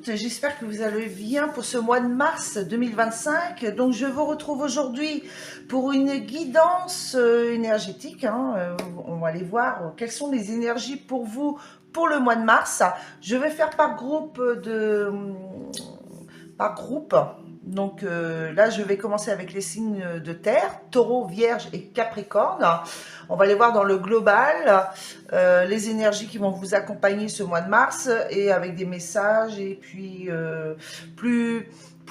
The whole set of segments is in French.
toutes, j'espère que vous allez bien pour ce mois de mars 2025. Donc je vous retrouve aujourd'hui pour une guidance énergétique. On va aller voir quelles sont les énergies pour vous pour le mois de mars. Je vais faire par groupe Donc là, je vais commencer avec les signes de terre, taureau, vierge et capricorne. On va les voir dans le global, les énergies qui vont vous accompagner ce mois de mars et avec des messages et puis plus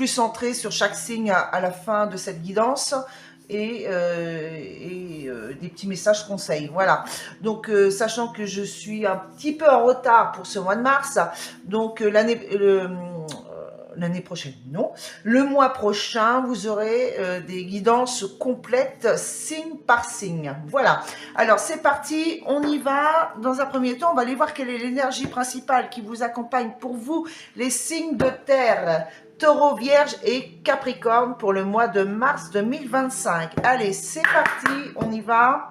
centrés sur chaque signe à la fin de cette guidance et des petits messages conseils. Voilà. Donc, sachant que je suis un petit peu en retard pour ce mois de mars, donc l'année prochaine, non. Le mois prochain, vous aurez des guidances complètes, signe par signe. Voilà. Alors, c'est parti. On y va. Dans un premier temps, on va aller voir quelle est l'énergie principale qui vous accompagne pour vous, les signes de terre, taureau, vierge et capricorne pour le mois de mars 2025. Allez, c'est parti. On y va.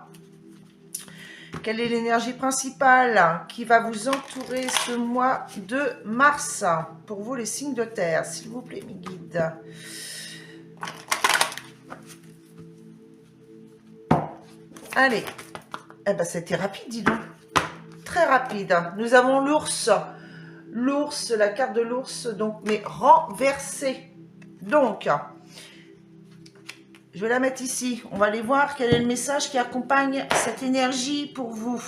Quelle est l'énergie principale qui va vous entourer ce mois de mars pour vous les signes de terre, s'il vous plaît, mes guides. Allez, eh ben c'était rapide, dis donc. Très rapide. Nous avons l'ours. L'ours, la carte de l'ours, donc, mais renversée. Donc, je vais la mettre ici. On va aller voir quel est le message qui accompagne cette énergie pour vous.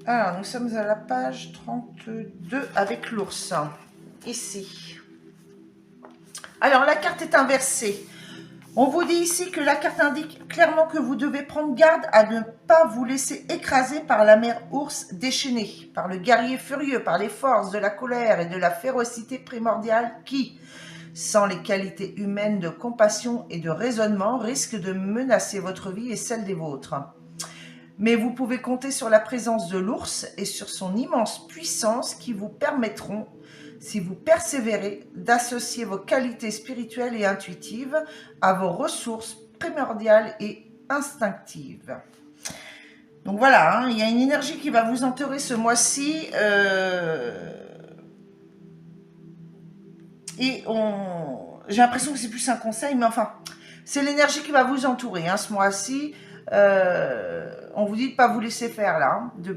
Alors, nous sommes à la page 32 avec l'ours. Ici. Alors, la carte est inversée. On vous dit ici que la carte indique clairement que vous devez prendre garde à ne pas vous laisser écraser par la mère ours déchaînée, par le guerrier furieux, par les forces de la colère et de la férocité primordiale qui, sans les qualités humaines de compassion et de raisonnement, risquent de menacer votre vie et celle des vôtres. Mais vous pouvez compter sur la présence de l'ours et sur son immense puissance qui vous permettront, si vous persévérez, d'associer vos qualités spirituelles et intuitives à vos ressources primordiales et instinctives. Donc voilà, il y a une énergie qui va vous entourer ce mois-ci. Et j'ai l'impression que c'est plus un conseil, mais enfin, c'est l'énergie qui va vous entourer ce mois-ci. On vous dit de ne pas vous laisser faire là, de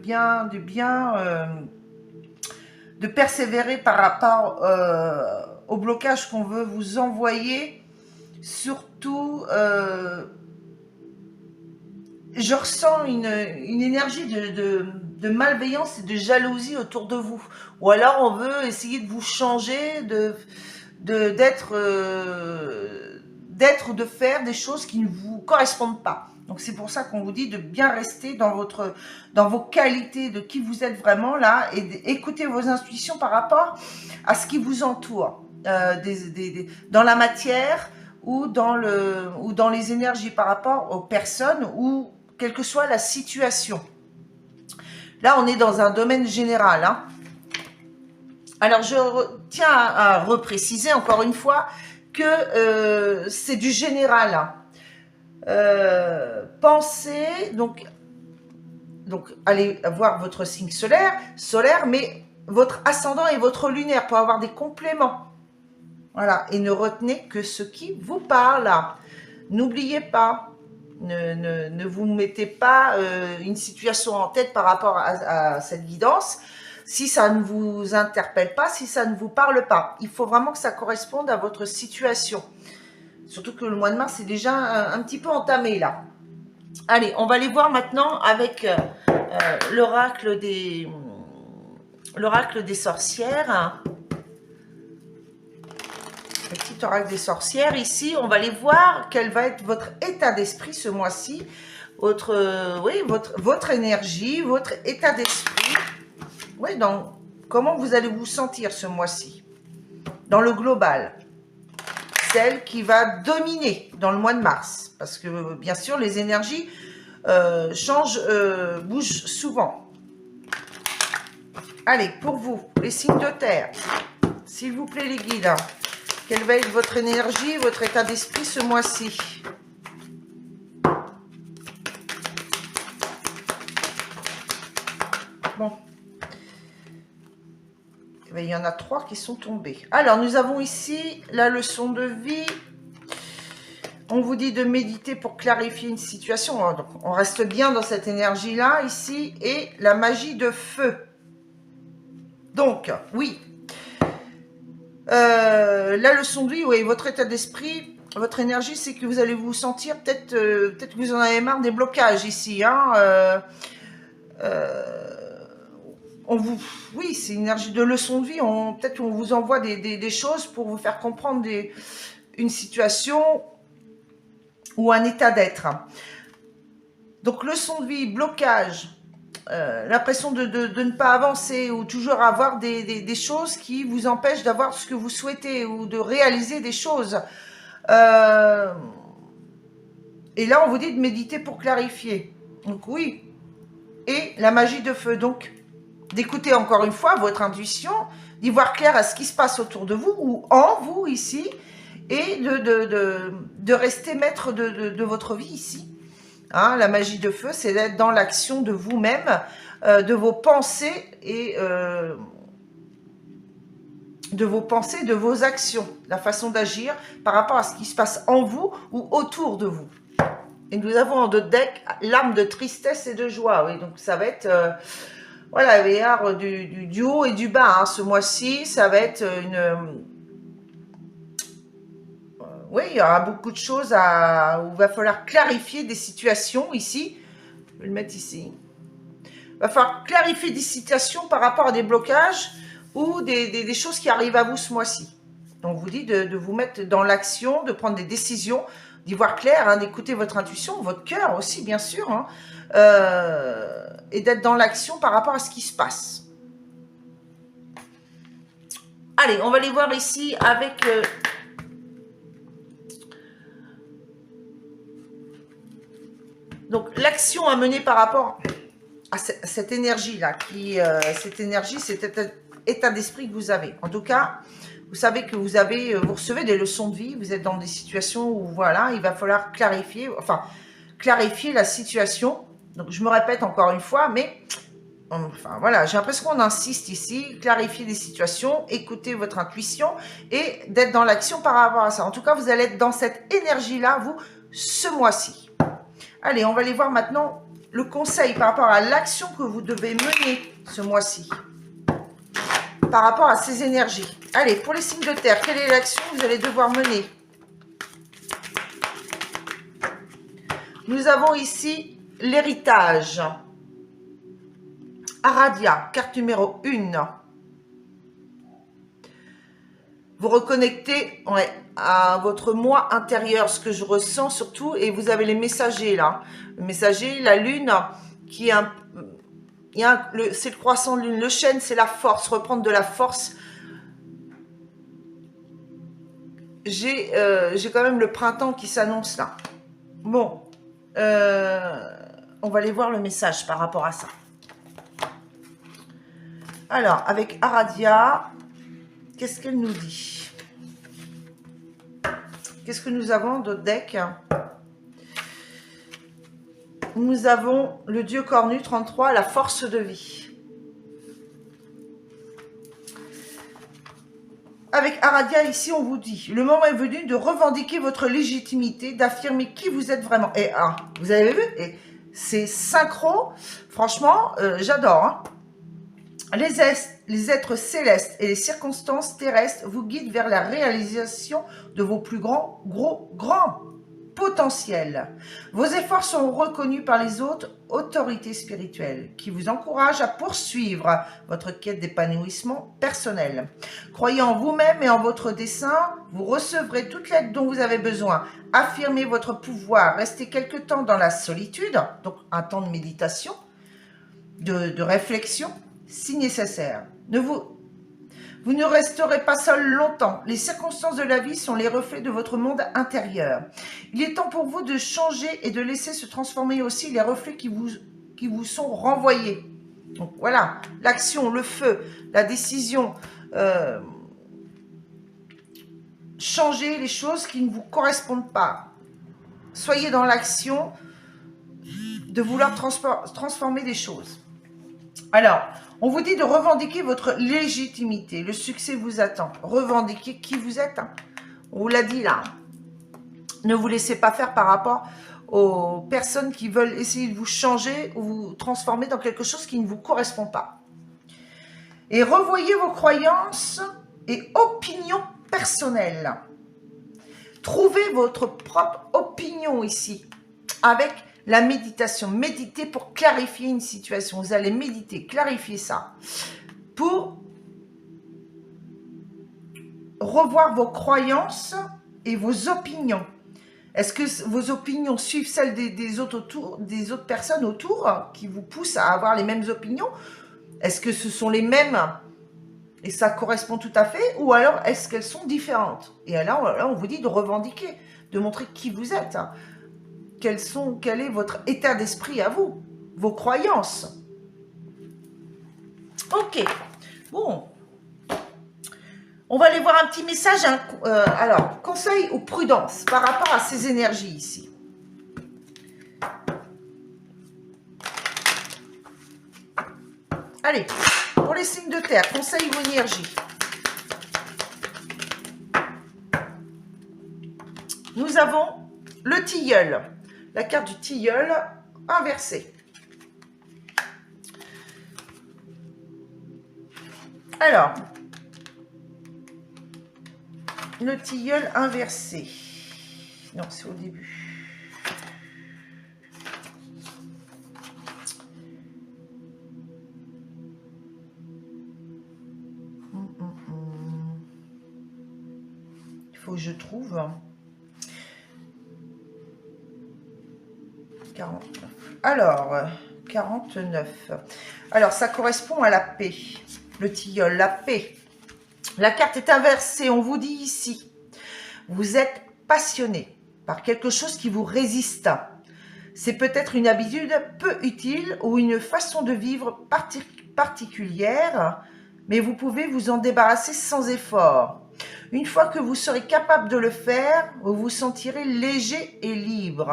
persévérer par rapport au blocage qu'on veut vous envoyer. Surtout, je ressens une énergie de malveillance et de jalousie autour de vous. Ou alors on veut essayer de vous changer, d'être de faire des choses qui ne vous correspondent pas. Donc c'est pour ça qu'on vous dit de bien rester dans vos qualités, de qui vous êtes vraiment là, et d'écouter vos intuitions par rapport à ce qui vous entoure, dans la matière ou dans les énergies, par rapport aux personnes ou quelle que soit la situation. Là, on est dans un domaine général. Alors, je tiens à repréciser encore une fois que c'est du général. Pensez, donc allez voir votre signe solaire, mais votre ascendant et votre lunaire pour avoir des compléments. Voilà, et ne retenez que ce qui vous parle. N'oubliez pas, ne vous mettez pas une situation en tête par rapport à cette guidance. Si ça ne vous interpelle pas, si ça ne vous parle pas, il faut vraiment que ça corresponde à votre situation. Surtout que le mois de mars est déjà un petit peu entamé là. Allez, on va aller voir maintenant avec l'oracle des sorcières. Le petit oracle des sorcières. Ici, on va aller voir quel va être votre état d'esprit ce mois-ci. Votre énergie, votre état d'esprit. Oui, comment vous allez vous sentir ce mois-ci. Dans le global. Celle qui va dominer dans le mois de mars. Parce que, bien sûr, les énergies bougent souvent. Allez, pour vous, les signes de terre. S'il vous plaît, les guides. Quelle va être votre énergie, votre état d'esprit ce mois-ci? Bon. Eh bien, il y en a 3 qui sont tombés. Alors, nous avons ici la leçon de vie. On vous dit de méditer pour clarifier une situation. Donc, on reste bien dans cette énergie-là, ici. Et la magie de feu. Donc, oui. La leçon de vie, oui, votre état d'esprit, votre énergie, c'est que vous allez vous sentir, peut-être que vous en avez marre des blocages ici. Hein, oui, c'est une énergie de leçon de vie. Peut-être qu'on vous envoie des choses pour vous faire comprendre une situation ou un état d'être. Donc, leçon de vie, blocage, l'impression de ne pas avancer ou toujours avoir des choses qui vous empêchent d'avoir ce que vous souhaitez ou de réaliser des choses. Et là, on vous dit de méditer pour clarifier. Donc, oui. Et la magie de feu, donc, d'écouter encore une fois votre intuition, d'y voir clair à ce qui se passe autour de vous ou en vous ici, et de rester maître de votre vie ici. Hein, la magie de feu, c'est d'être dans l'action de vous-même, de vos pensées et de vos actions, la façon d'agir par rapport à ce qui se passe en vous ou autour de vous. Et nous avons en deux decks l'arme de tristesse et de joie. Oui, donc ça va être voilà, il va y avoir du haut et du bas. Hein, ce mois-ci, ça va être oui, il y aura beaucoup de choses où il va falloir clarifier des situations ici. Je vais le mettre ici. Il va falloir clarifier des situations par rapport à des blocages ou des choses qui arrivent à vous ce mois-ci. On vous dit de vous mettre dans l'action, de prendre des décisions, d'y voir clair, hein, d'écouter votre intuition, votre cœur aussi, bien sûr, hein, et d'être dans l'action par rapport à ce qui se passe. Allez, on va les voir ici avec... donc, l'action à mener par rapport à cette énergie-là, cette énergie, cet état d'esprit que vous avez. En tout cas, vous savez que vous recevez des leçons de vie, vous êtes dans des situations où, voilà, il va falloir clarifier la situation. Donc, je me répète encore une fois, mais, enfin, voilà, j'ai l'impression qu'on insiste ici, clarifier des situations, écouter votre intuition et d'être dans l'action par rapport à ça. En tout cas, vous allez être dans cette énergie-là, vous, ce mois-ci. Allez, on va aller voir maintenant le conseil par rapport à l'action que vous devez mener ce mois-ci. Par rapport à ces énergies. Allez, pour les signes de terre, quelle est l'action que vous allez devoir mener? Nous avons ici l'héritage. Aradia, carte numéro 1. Vous reconnectez à votre moi intérieur, ce que je ressens surtout, et vous avez les messagers là. Le messager, la lune, qui est c'est le croissant de lune. Le chêne, c'est la force, reprendre de la force. J'ai quand même le printemps qui s'annonce là. Bon, on va aller voir le message par rapport à ça. Alors, avec Aradia, qu'est-ce qu'elle nous dit? Qu'est-ce que nous avons d'autres decks? Nous avons le dieu cornu 33, la force de vie. Avec Aradia, ici, on vous dit, le moment est venu de revendiquer votre légitimité, d'affirmer qui vous êtes vraiment. Et vous avez vu, c'est synchro, franchement, j'adore. Hein. Les êtres célestes et les circonstances terrestres vous guident vers la réalisation de vos plus grands potentiels. Vos efforts sont reconnus par les autres autorités spirituelles qui vous encouragent à poursuivre votre quête d'épanouissement personnel. Croyez en vous-même et en votre dessein, vous recevrez toute l'aide dont vous avez besoin. Affirmez votre pouvoir, restez quelque temps dans la solitude, donc un temps de méditation, de réflexion, si nécessaire. Vous ne resterez pas seul longtemps. Les circonstances de la vie sont les reflets de votre monde intérieur. Il est temps pour vous de changer et de laisser se transformer aussi les reflets qui vous sont renvoyés. Donc voilà, l'action, le feu, la décision changer les choses qui ne vous correspondent pas. Soyez dans l'action de vouloir transformer des choses. Alors, on vous dit de revendiquer votre légitimité. Le succès vous attend. Revendiquez qui vous êtes. Hein. On vous l'a dit là. Ne vous laissez pas faire par rapport aux personnes qui veulent essayer de vous changer ou vous transformer dans quelque chose qui ne vous correspond pas. Et revoyez vos croyances et opinions personnelles. Trouvez votre propre opinion ici avec la méditation. Méditez pour clarifier une situation. Vous allez méditer, clarifier ça pour revoir vos croyances et vos opinions. Est-ce que vos opinions suivent celles des autres personnes autour qui vous poussent à avoir les mêmes opinions? Est-ce que ce sont les mêmes et ça correspond tout à fait? Ou alors est-ce qu'elles sont différentes? Et là, on vous dit de revendiquer, de montrer qui vous êtes. Quel est votre état d'esprit à vous? Vos croyances. Ok. Bon. On va aller voir un petit message. Alors, conseil ou prudence par rapport à ces énergies ici. Allez, pour les signes de terre, conseil ou énergie. Nous avons le tilleul. La carte du tilleul inversée. Alors, le tilleul inversé. Non, c'est au début. Il faut que je trouve. 49. Alors, 49. Alors, ça correspond à la paix. Le tilleul, la paix. La carte est inversée, on vous dit ici. Vous êtes passionné par quelque chose qui vous résiste. C'est peut-être une habitude peu utile ou une façon de vivre particulière, mais vous pouvez vous en débarrasser sans effort. Une fois que vous serez capable de le faire, vous vous sentirez léger et libre.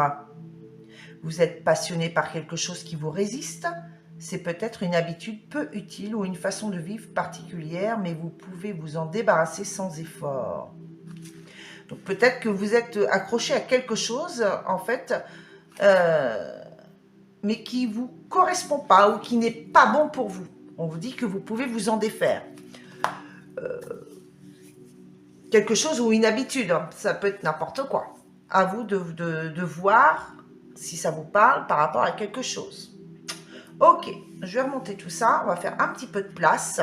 Vous êtes passionné par quelque chose qui vous résiste. C'est peut-être une habitude peu utile ou une façon de vivre particulière, mais vous pouvez vous en débarrasser sans effort. Donc peut-être que vous êtes accroché à quelque chose, en fait, mais qui ne vous correspond pas ou qui n'est pas bon pour vous. On vous dit que vous pouvez vous en défaire. Quelque chose ou une habitude, hein, ça peut être n'importe quoi. À vous de voir si ça vous parle par rapport à quelque chose. Ok, je vais remonter tout ça. On va faire un petit peu de place.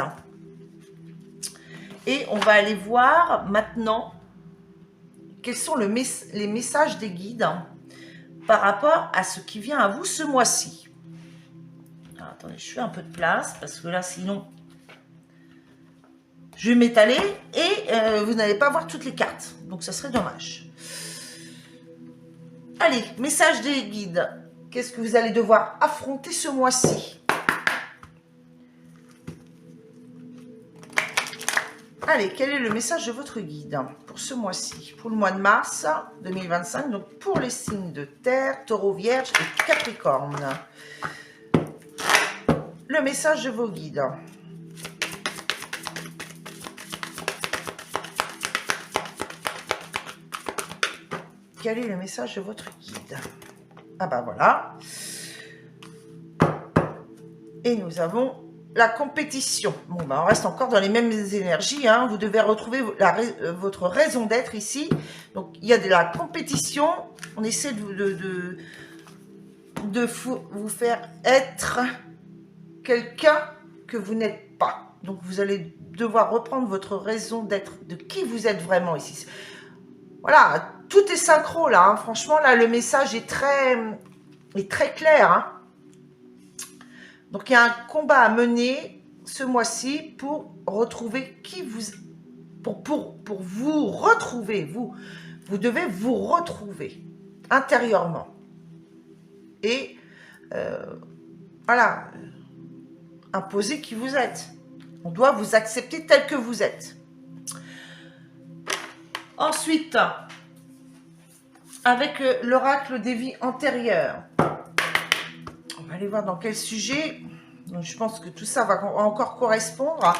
Et on va aller voir maintenant quels sont les messages des guides par rapport à ce qui vient à vous ce mois-ci. Attendez, je fais un peu de place parce que là, sinon, je vais m'étaler et vous n'allez pas voir toutes les cartes. Donc, ça serait dommage. Allez, message des guides. Qu'est-ce que vous allez devoir affronter ce mois-ci? Allez, quel est le message de votre guide pour ce mois-ci? Pour le mois de mars 2025, donc pour les signes de terre, taureau, vierge et capricorne. Le message de vos guides. Quel est le message de votre guide? Ah ben voilà. Et nous avons la compétition. Bon, ben on reste encore dans les mêmes énergies. Hein. Vous devez retrouver votre raison d'être ici. Donc, il y a de la compétition. On essaie de vous faire être quelqu'un que vous n'êtes pas. Donc, vous allez devoir reprendre votre raison d'être, de qui vous êtes vraiment ici. Voilà, tout est synchro là. Hein. Franchement, là, le message est très clair. Hein. Donc, il y a un combat à mener ce mois-ci pour retrouver qui vous... Pour vous retrouver. Vous devez vous retrouver intérieurement. Et voilà, imposer qui vous êtes. On doit vous accepter tel que vous êtes. Ensuite, avec l'oracle des vies antérieures, on va aller voir dans quel sujet. Donc, je pense que tout ça va encore correspondre.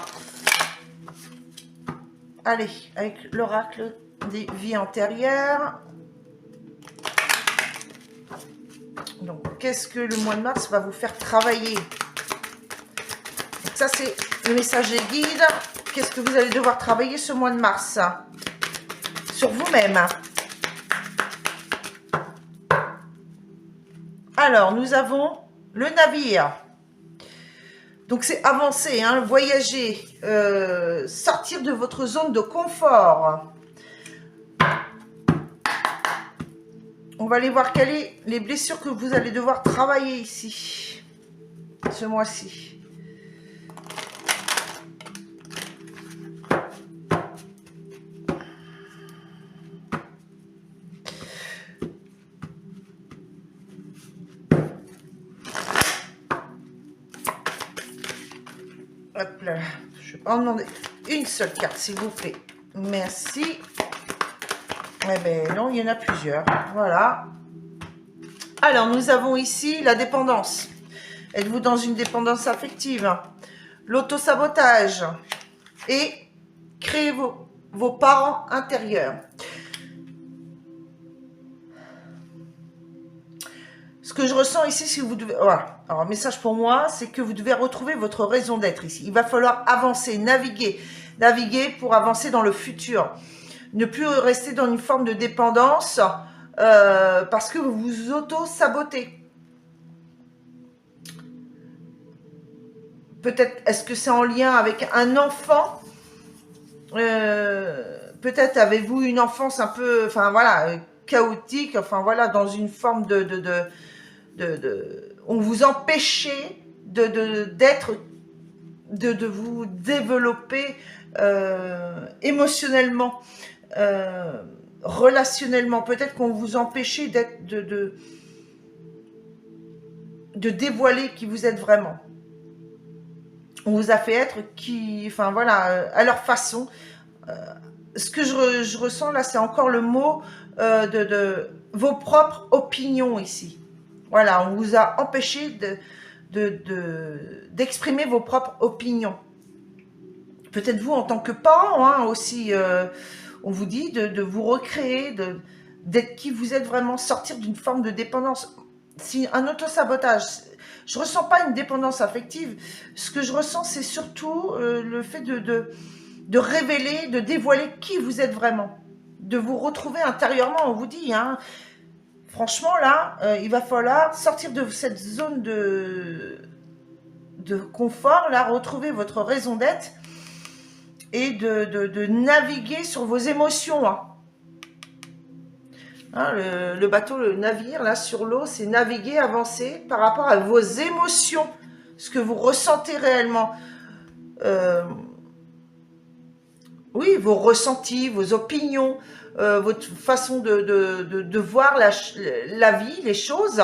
Allez, avec l'oracle des vies antérieures. Donc, qu'est-ce que le mois de mars va vous faire travailler? Donc, ça, c'est le message des guides. Qu'est-ce que vous allez devoir travailler ce mois de mars? Sur vous-même. Alors, nous avons le navire. Donc, c'est avancer, hein, voyager, sortir de votre zone de confort. On va aller voir quelles sont les blessures que vous allez devoir travailler ici, ce mois-ci. Hop là, je vais en demander une seule carte, s'il vous plaît. Merci. Eh bien, non, il y en a plusieurs. Voilà. Alors, nous avons ici la dépendance. Êtes-vous dans une dépendance affective? L'autosabotage. Et créer vos parents intérieurs. Ce que je ressens ici, si vous devez... Voilà. Alors, un message pour moi, c'est que vous devez retrouver votre raison d'être ici. Il va falloir avancer, naviguer. Naviguer pour avancer dans le futur. Ne plus rester dans une forme de dépendance parce que vous vous auto-sabotez. Peut-être, est-ce que c'est en lien avec un enfant? Peut-être avez-vous une enfance un peu, enfin voilà, chaotique, enfin voilà, dans une forme on vous empêchait d'être, de vous développer émotionnellement, relationnellement. Peut-être qu'on vous empêchait d'être, de dévoiler qui vous êtes vraiment. On vous a fait être qui, enfin voilà, à leur façon. Ce que je ressens là, c'est encore le mot de vos propres opinions ici. Voilà, on vous a empêché d'exprimer vos propres opinions. Peut-être vous en tant que parent hein, aussi, on vous dit de vous recréer, d'être qui vous êtes vraiment, sortir d'une forme de dépendance. Si un autosabotage, je ressens pas une dépendance affective. Ce que je ressens, c'est surtout le fait de révéler, de dévoiler qui vous êtes vraiment, de vous retrouver intérieurement. On vous dit, hein, franchement là, il va falloir sortir de cette zone de confort, là, retrouver votre raison d'être et de naviguer sur vos émotions. Hein. Hein, le bateau, le navire, là, sur l'eau, c'est naviguer, avancer par rapport à vos émotions, ce que vous ressentez réellement. Oui, vos ressentis, vos opinions, votre façon de voir la vie, les choses.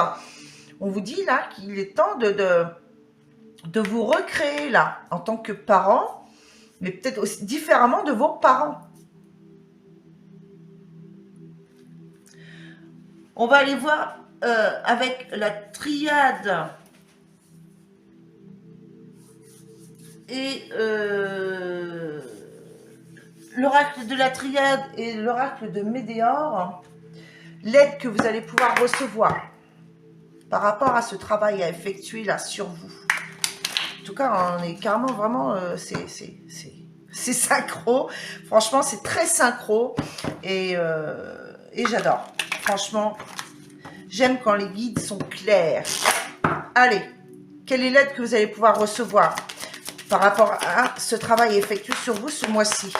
On vous dit là qu'il est temps de vous recréer là, en tant que parent, mais peut-être aussi différemment de vos parents. On va aller voir avec la triade et l'oracle de la triade et l'oracle de Médéor, l'aide que vous allez pouvoir recevoir par rapport à ce travail à effectuer là sur vous. En tout cas, on est carrément vraiment, c'est synchro. Franchement, c'est très synchro et j'adore. Franchement, j'aime quand les guides sont clairs. Allez, quelle est l'aide que vous allez pouvoir recevoir par rapport à ce travail effectué sur vous ce mois-ci?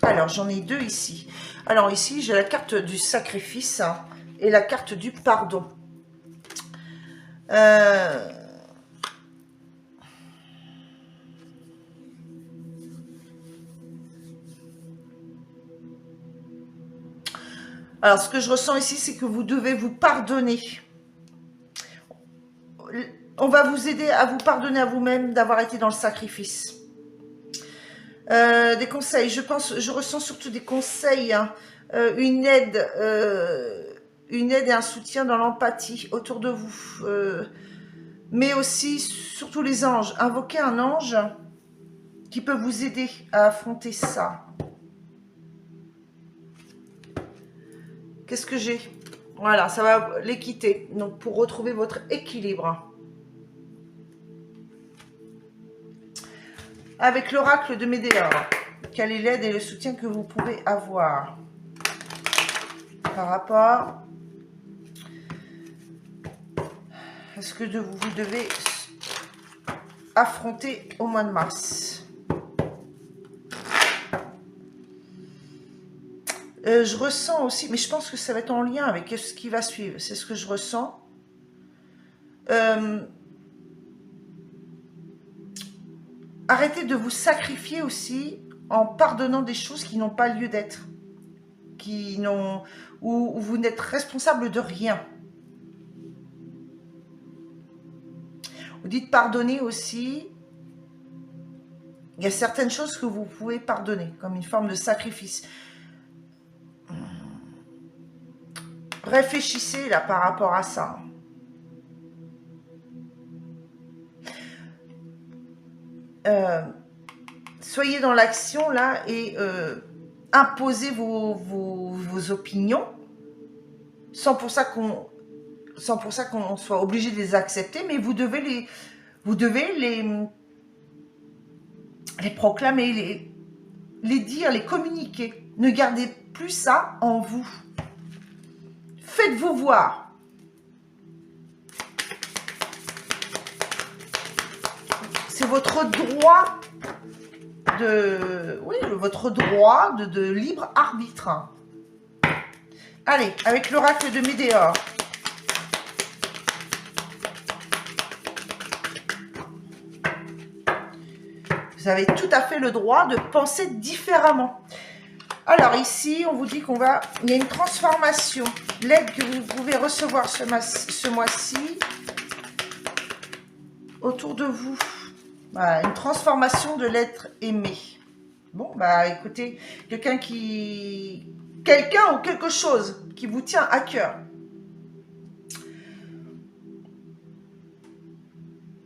Alors, j'en ai deux ici. Alors, ici, j'ai la carte du sacrifice hein, et la carte du pardon. Alors, ce que je ressens ici, c'est que vous devez vous pardonner. On va vous aider à vous pardonner à vous-même d'avoir été dans le sacrifice. Des conseils, je ressens surtout des conseils, hein, une aide et un soutien dans l'empathie autour de vous. Mais aussi, surtout les anges. Invoquez un ange qui peut vous aider à affronter ça. Qu'est-ce que j'ai? Voilà, ça va l'équité. Donc, pour retrouver votre équilibre. Avec l'oracle de Médéor, quelle est l'aide et le soutien que vous pouvez avoir par rapport à ce que vous devez affronter au mois de mars? Je ressens aussi, mais je pense que ça va être en lien avec ce qui va suivre. C'est ce que je ressens. Arrêtez de vous sacrifier aussi en pardonnant des choses qui n'ont pas lieu d'être. Où vous n'êtes responsable de rien. Vous dites pardonner aussi. Il y a certaines choses que vous pouvez pardonner, comme une forme de sacrifice. Réfléchissez là par rapport à ça. Soyez dans l'action là et imposez vos opinions sans pour ça qu'on soit obligé de les accepter, mais vous devez les proclamer, les dire, les communiquer. Ne gardez plus ça en vous. Faites-vous voir. C'est votre droit de libre arbitre. Allez, avec l'oracle de Médéor. Vous avez tout à fait le droit de penser différemment. Alors ici, on vous dit il y a une transformation. L'aide que vous pouvez recevoir ce mois-ci autour de vous. Voilà, une transformation de l'être aimé. Bon, bah écoutez, quelqu'un ou quelque chose qui vous tient à cœur.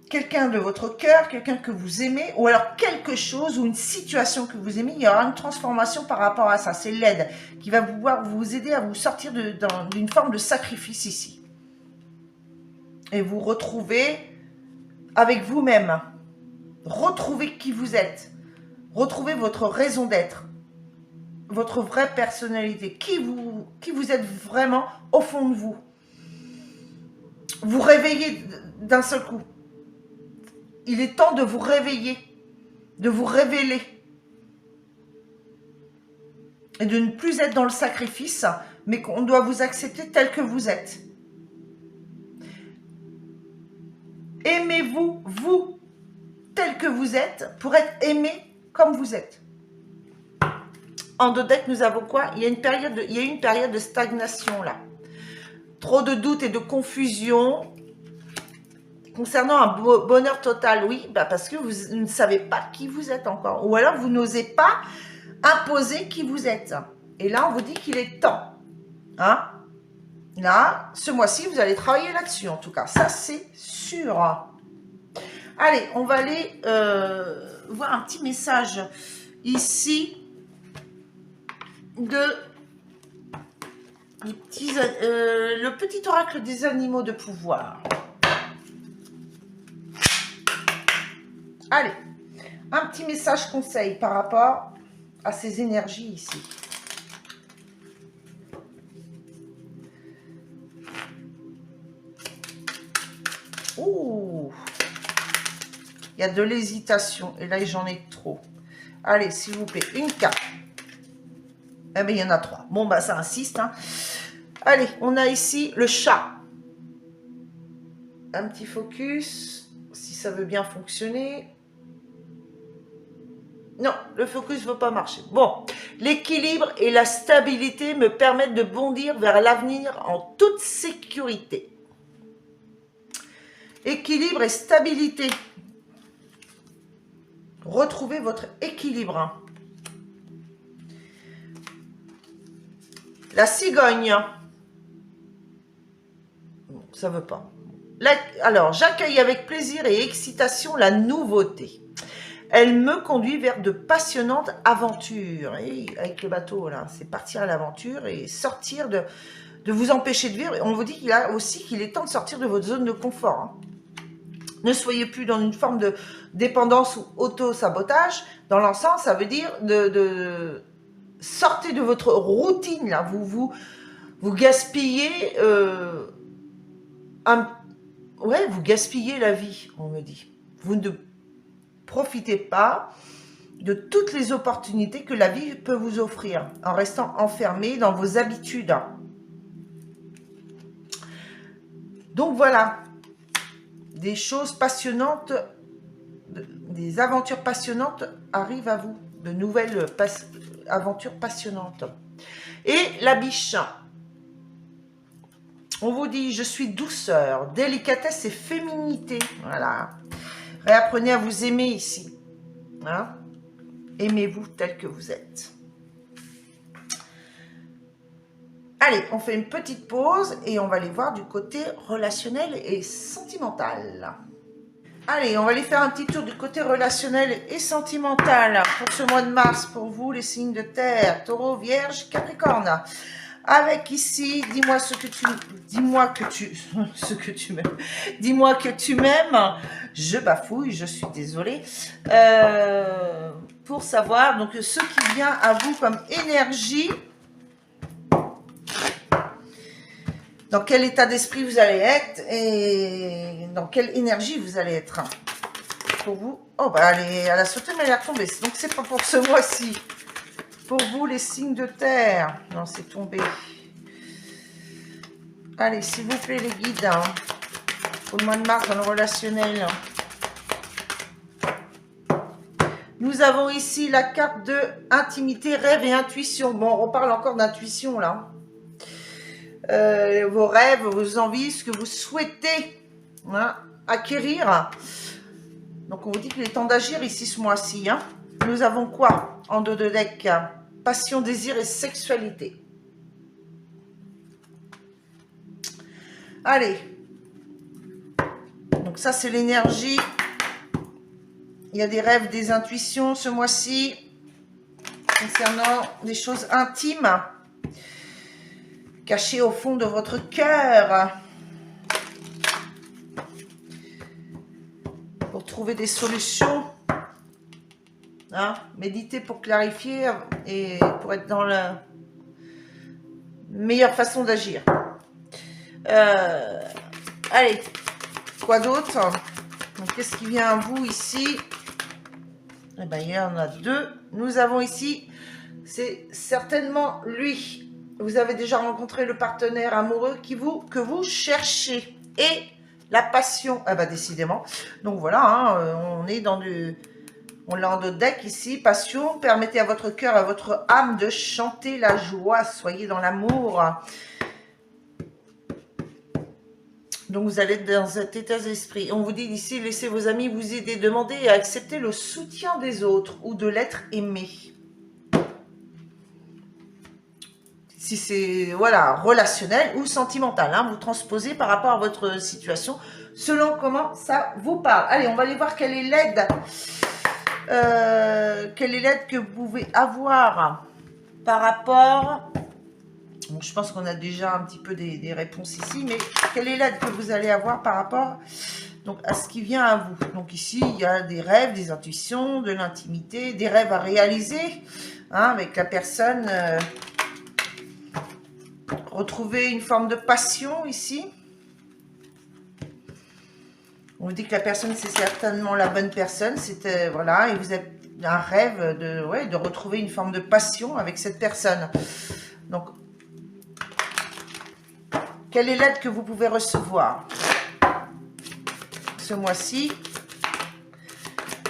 Quelqu'un de votre cœur, quelqu'un que vous aimez, ou alors quelque chose ou une situation que vous aimez, il y aura une transformation par rapport à ça. C'est l'aide qui va pouvoir vous aider à vous sortir d'une forme de sacrifice ici. Et vous retrouver avec vous-même. Retrouvez qui vous êtes. Retrouvez votre raison d'être. Votre vraie personnalité. Qui vous êtes vraiment au fond de vous. Vous réveillez d'un seul coup. Il est temps de vous réveiller, de vous révéler et de ne plus être dans le sacrifice, mais qu'on doit vous accepter tel que vous êtes. Aimez-vous, vous, tel que vous êtes, pour être aimé comme vous êtes. En deux decks, nous avons quoi? Il y a une période de stagnation là. Trop de doutes et de confusion. Concernant un bonheur total, oui, bah parce que vous ne savez pas qui vous êtes encore. Ou alors, vous n'osez pas imposer qui vous êtes. Et là, on vous dit qu'il est temps. Hein? Là, ce mois-ci, vous allez travailler là-dessus, en tout cas. Ça, c'est sûr. Allez, on va aller voir un petit message ici le petit oracle des animaux de pouvoir. Allez, un petit message conseil par rapport à ces énergies ici. Ouh, il y a de l'hésitation et là j'en ai trop. Allez, s'il vous plaît, une carte. Eh bien, il y en a trois. Bon, bah ça insiste. Hein. Allez, on a ici le chat. Un petit focus, si ça veut bien fonctionner. Non, le focus ne veut pas marcher. Bon, L'équilibre et la stabilité me permettent de bondir vers l'avenir en toute sécurité. Équilibre et stabilité. Retrouvez votre équilibre. La cigogne. Ça veut pas. Alors, j'accueille avec plaisir et excitation la nouveauté. Elle me conduit vers de passionnantes aventures. Et avec le bateau, là, c'est partir à l'aventure et sortir de vous empêcher de vivre. On vous dit qu'il est temps de sortir de votre zone de confort. Hein. Ne soyez plus dans une forme de dépendance ou auto-sabotage. Dans l'ensemble, ça veut dire sortez de votre routine. Là. Vous gaspillez vous gaspillez la vie, on me dit. Vous ne profitez pas de toutes les opportunités que la vie peut vous offrir en restant enfermé dans vos habitudes. Donc voilà, des choses passionnantes, des aventures passionnantes arrivent à vous, de nouvelles aventures passionnantes. Et la biche, on vous dit, je suis douceur, délicatesse et féminité. Voilà. Réapprenez à vous aimer ici. Hein? Aimez-vous tel que vous êtes. Allez, on fait une petite pause et on va aller voir du côté relationnel et sentimental. Allez, on va aller faire un petit tour du côté relationnel et sentimental pour ce mois de mars, pour vous, les signes de terre, taureau, vierge, capricorne. Avec ici, dis-moi que tu m'aimes. Je bafouille, je suis désolée. Pour savoir, donc, ce qui vient à vous comme énergie, dans quel état d'esprit vous allez être et dans quelle énergie vous allez être. Pour vous, oh bah elle a sauté mais elle est retombée, donc c'est pas pour ce mois-ci. Pour vous, les signes de terre. Non, c'est tombé. Allez, s'il vous plaît, les guides. Hein, pour le mois de mars, dans le relationnel. Nous avons ici la carte de intimité, rêve et intuition. Bon, on reparle encore d'intuition, là. Vos rêves, vos envies, ce que vous souhaitez acquérir. Donc, on vous dit qu'il est temps d'agir ici ce mois-ci. Hein. Nous avons quoi en dos de deck? Passion, désir et sexualité. Allez. Donc ça, c'est l'énergie. Il y a des rêves, des intuitions ce mois-ci. Concernant des choses intimes. Cachées au fond de votre cœur. Pour trouver des solutions. Hein, méditer pour clarifier et pour être dans la meilleure façon d'agir. Allez, quoi d'autre? Donc, qu'est-ce qui vient à vous ici? Eh bien, il y en a deux. Nous avons ici, c'est certainement lui. Vous avez déjà rencontré le partenaire amoureux que vous cherchez. Et la passion, ah bah décidément. Donc voilà, hein, on est dans du... On l'a en dos de deck ici. Passion, permettez à votre cœur, à votre âme de chanter la joie. Soyez dans l'amour. Donc, vous allez être dans cet état d'esprit. On vous dit ici, laissez vos amis vous aider. Demandez et acceptez le soutien des autres ou de l'être aimé. Si c'est, voilà, relationnel ou sentimental. Hein, vous transposez par rapport à votre situation selon comment ça vous parle. Allez, on va aller voir quelle est l'aide. Quelle est l'aide que vous pouvez avoir par rapport... Bon, je pense qu'on a déjà un petit peu des réponses ici, mais quelle est l'aide que vous allez avoir par rapport donc, à ce qui vient à vous? Donc ici, il y a des rêves, des intuitions, de l'intimité, des rêves à réaliser hein, avec la personne. Retrouver une forme de passion ici. On vous dit que la personne, c'est certainement la bonne personne. C'était voilà, et vous avez un rêve de retrouver une forme de passion avec cette personne. Donc, quelle est l'aide que vous pouvez recevoir ce mois-ci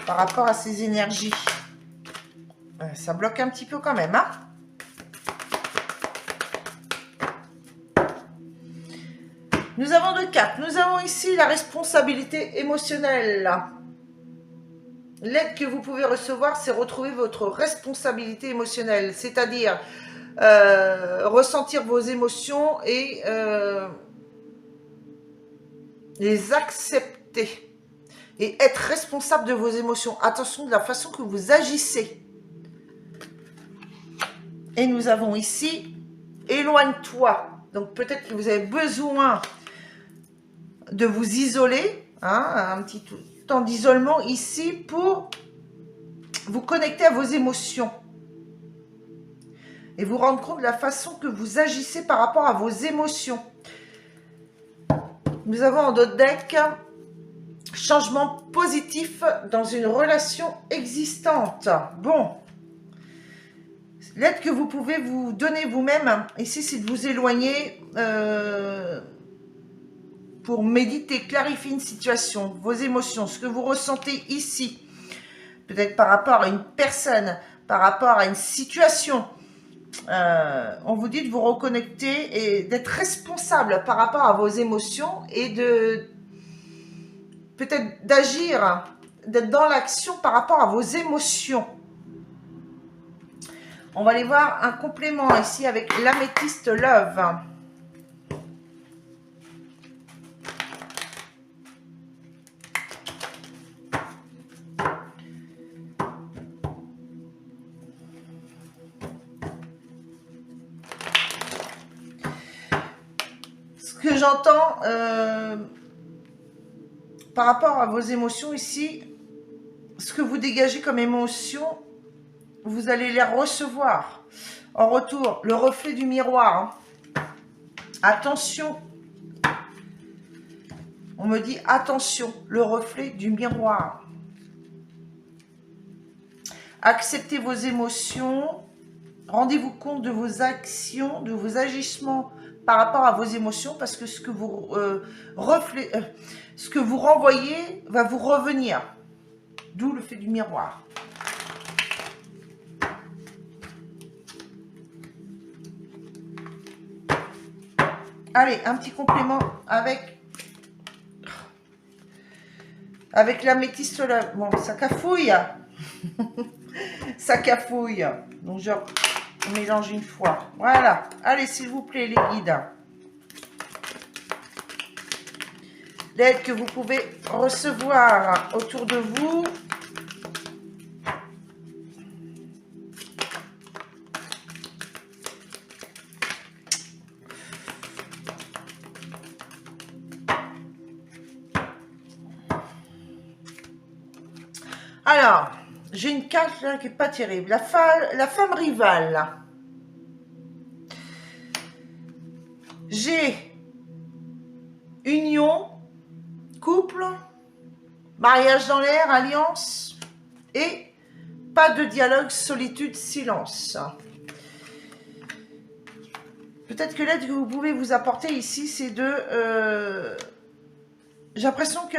par rapport à ces énergies? Ça bloque un petit peu quand même, hein. Nous avons 2 cartes. Nous avons ici la responsabilité émotionnelle. L'aide que vous pouvez recevoir, c'est retrouver votre responsabilité émotionnelle, c'est-à-dire ressentir vos émotions et les accepter. Et être responsable de vos émotions. Attention de la façon que vous agissez. Et nous avons ici, éloigne-toi. Donc peut-être que vous avez besoin de vous isoler, hein, un petit temps d'isolement ici pour vous connecter à vos émotions. Et vous rendre compte de la façon que vous agissez par rapport à vos émotions. Nous avons en d'autres decks changement positif dans une relation existante. Bon. L'aide que vous pouvez vous donner vous-même, ici, c'est de vous éloigner pour méditer, clarifier une situation, vos émotions, ce que vous ressentez ici. Peut-être par rapport à une personne, par rapport à une situation. On vous dit de vous reconnecter et d'être responsable par rapport à vos émotions et de peut-être d'agir, d'être dans l'action par rapport à vos émotions. On va aller voir un complément ici avec l'améthyste Love. Ce que j'entends par rapport à vos émotions ici, ce que vous dégagez comme émotion, vous allez les recevoir. En retour, le reflet du miroir. Hein. Attention. On me dit attention, le reflet du miroir. Acceptez vos émotions. Rendez-vous compte de vos actions, de vos agissements par rapport à vos émotions, parce que ce que vous ce que vous renvoyez va vous revenir. D'où le fait du miroir. Allez, un petit complément avec l'améthyste là. Bon, ça cafouille. Ça cafouille. Donc, je mélange une fois. Voilà. Allez, s'il vous plaît, les guides. L'aide que vous pouvez recevoir autour de vous. Alors, j'ai une carte là qui n'est pas terrible. La femme rivale. J'ai union, couple, mariage dans l'air, alliance et pas de dialogue, solitude, silence. Peut-être que l'aide que vous pouvez vous apporter ici, c'est de... j'ai l'impression que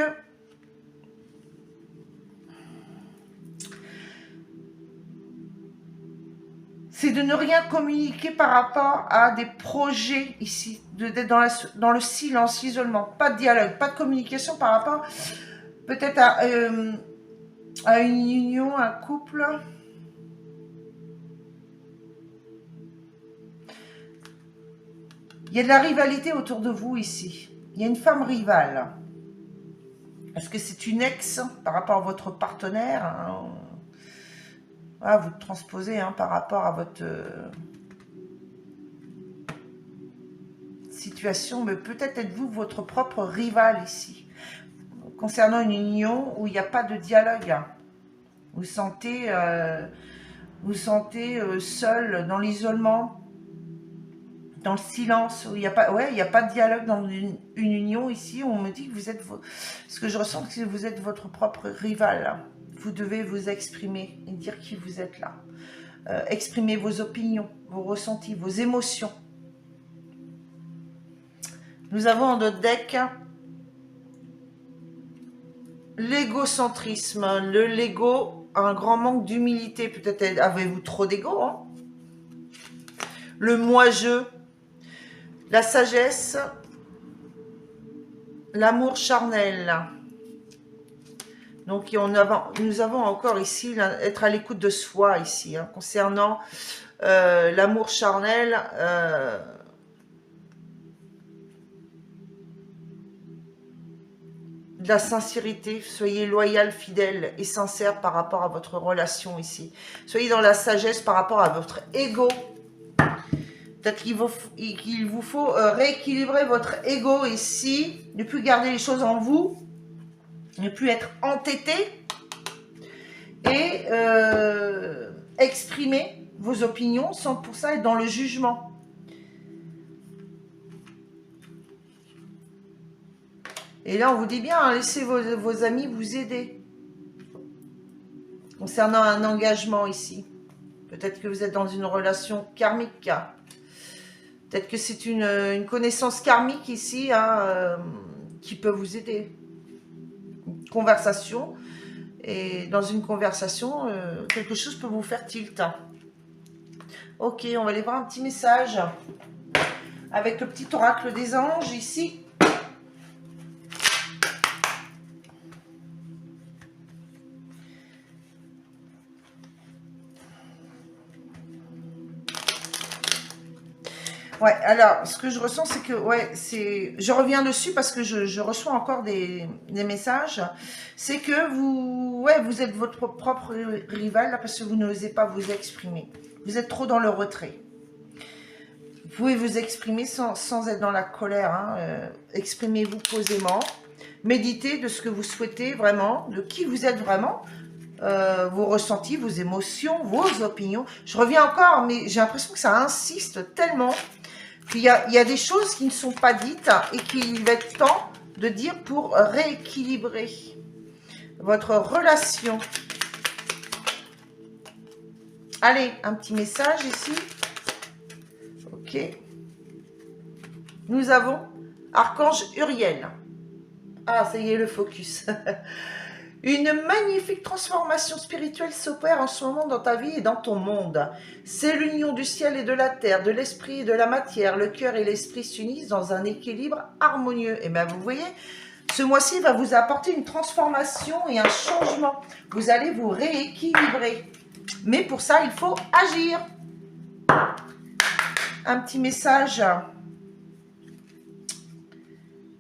c'est de ne rien communiquer par rapport à des projets ici, d'être dans le silence, l'isolement, pas de dialogue, pas de communication par rapport peut-être à une union, un couple. Il y a de la rivalité autour de vous ici. Il y a une femme rivale. Est-ce que c'est une ex par rapport à votre partenaire, hein? Ah, vous transposez hein, par rapport à votre situation, mais peut-être êtes-vous votre propre rival ici. Concernant une union où il n'y a pas de dialogue, vous sentez seul dans l'isolement, dans le silence, où il n'y a pas, ouais, il n'y a pas de dialogue dans une union ici. Où on me dit que vous êtes, ce que je ressens, c'est que vous êtes votre propre rival. Vous devez vous exprimer et dire qui vous êtes là. Exprimer vos opinions, vos ressentis, vos émotions. Nous avons en notre deck l'égocentrisme, l'ego un grand manque d'humilité. Peut-être avez-vous trop d'ego, hein. Le moi-je, la sagesse, l'amour charnel. Donc, nous avons encore ici, être à l'écoute de soi, ici, hein, concernant l'amour charnel. De la sincérité, soyez loyal, fidèle et sincère par rapport à votre relation ici. Soyez dans la sagesse par rapport à votre ego. Peut-être qu'il vous faut rééquilibrer votre ego ici, ne plus garder les choses en vous, ne plus être entêté et exprimer vos opinions sans pour ça être dans le jugement. Et là, on vous dit bien, hein, laissez vos amis vous aider. Concernant un engagement ici. Peut-être que vous êtes dans une relation karmique. Peut-être que c'est une connaissance karmique ici, hein, qui peut vous aider. Une conversation. Et dans une conversation, quelque chose peut vous faire tilt. Ok, on va aller voir un petit message. Avec le petit oracle des anges ici. Ouais, alors, ce que je ressens, c'est que, ouais, je reviens dessus parce que je reçois encore des messages. C'est que vous êtes votre propre rival, là, parce que vous n'osez pas vous exprimer. Vous êtes trop dans le retrait. Vous pouvez vous exprimer sans être dans la colère, hein. Exprimez-vous posément. Méditez de ce que vous souhaitez vraiment, de qui vous êtes vraiment. Vos ressentis, vos émotions, vos opinions. Je reviens encore, mais j'ai l'impression que ça insiste tellement. Il y a des choses qui ne sont pas dites et qu'il va être temps de dire pour rééquilibrer votre relation. Allez, un petit message ici. Ok. Nous avons Archange Uriel. Ah, ça y est, le focus. Une magnifique transformation spirituelle s'opère en ce moment dans ta vie et dans ton monde. C'est l'union du ciel et de la terre, de l'esprit et de la matière. Le cœur et l'esprit s'unissent dans un équilibre harmonieux. Et bien, vous voyez, ce mois-ci va vous apporter une transformation et un changement. Vous allez vous rééquilibrer. Mais pour ça, il faut agir. Un petit message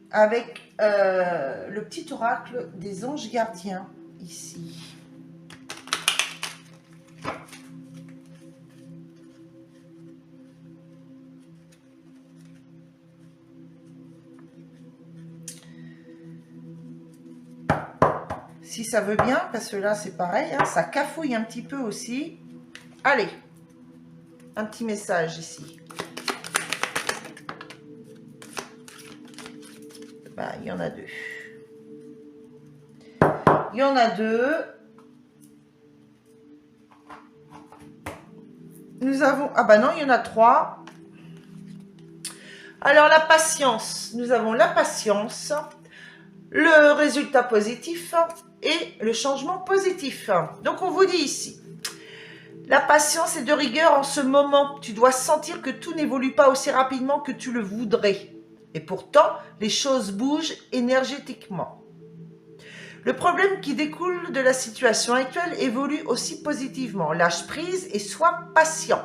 avec le petit oracle des anges gardiens, ici. Si ça veut bien, parce que là c'est pareil, hein, ça cafouille un petit peu aussi. Allez, un petit message ici. Ben, il y en a deux. Il y en a deux. Nous avons... Ah ben non, il y en a trois. Alors, la patience. Nous avons la patience, le résultat positif et le changement positif. Donc, on vous dit ici, la patience est de rigueur en ce moment. Tu dois sentir que tout n'évolue pas aussi rapidement que tu le voudrais. Et pourtant, les choses bougent énergétiquement. Le problème qui découle de la situation actuelle évolue aussi positivement. Lâche prise et sois patient.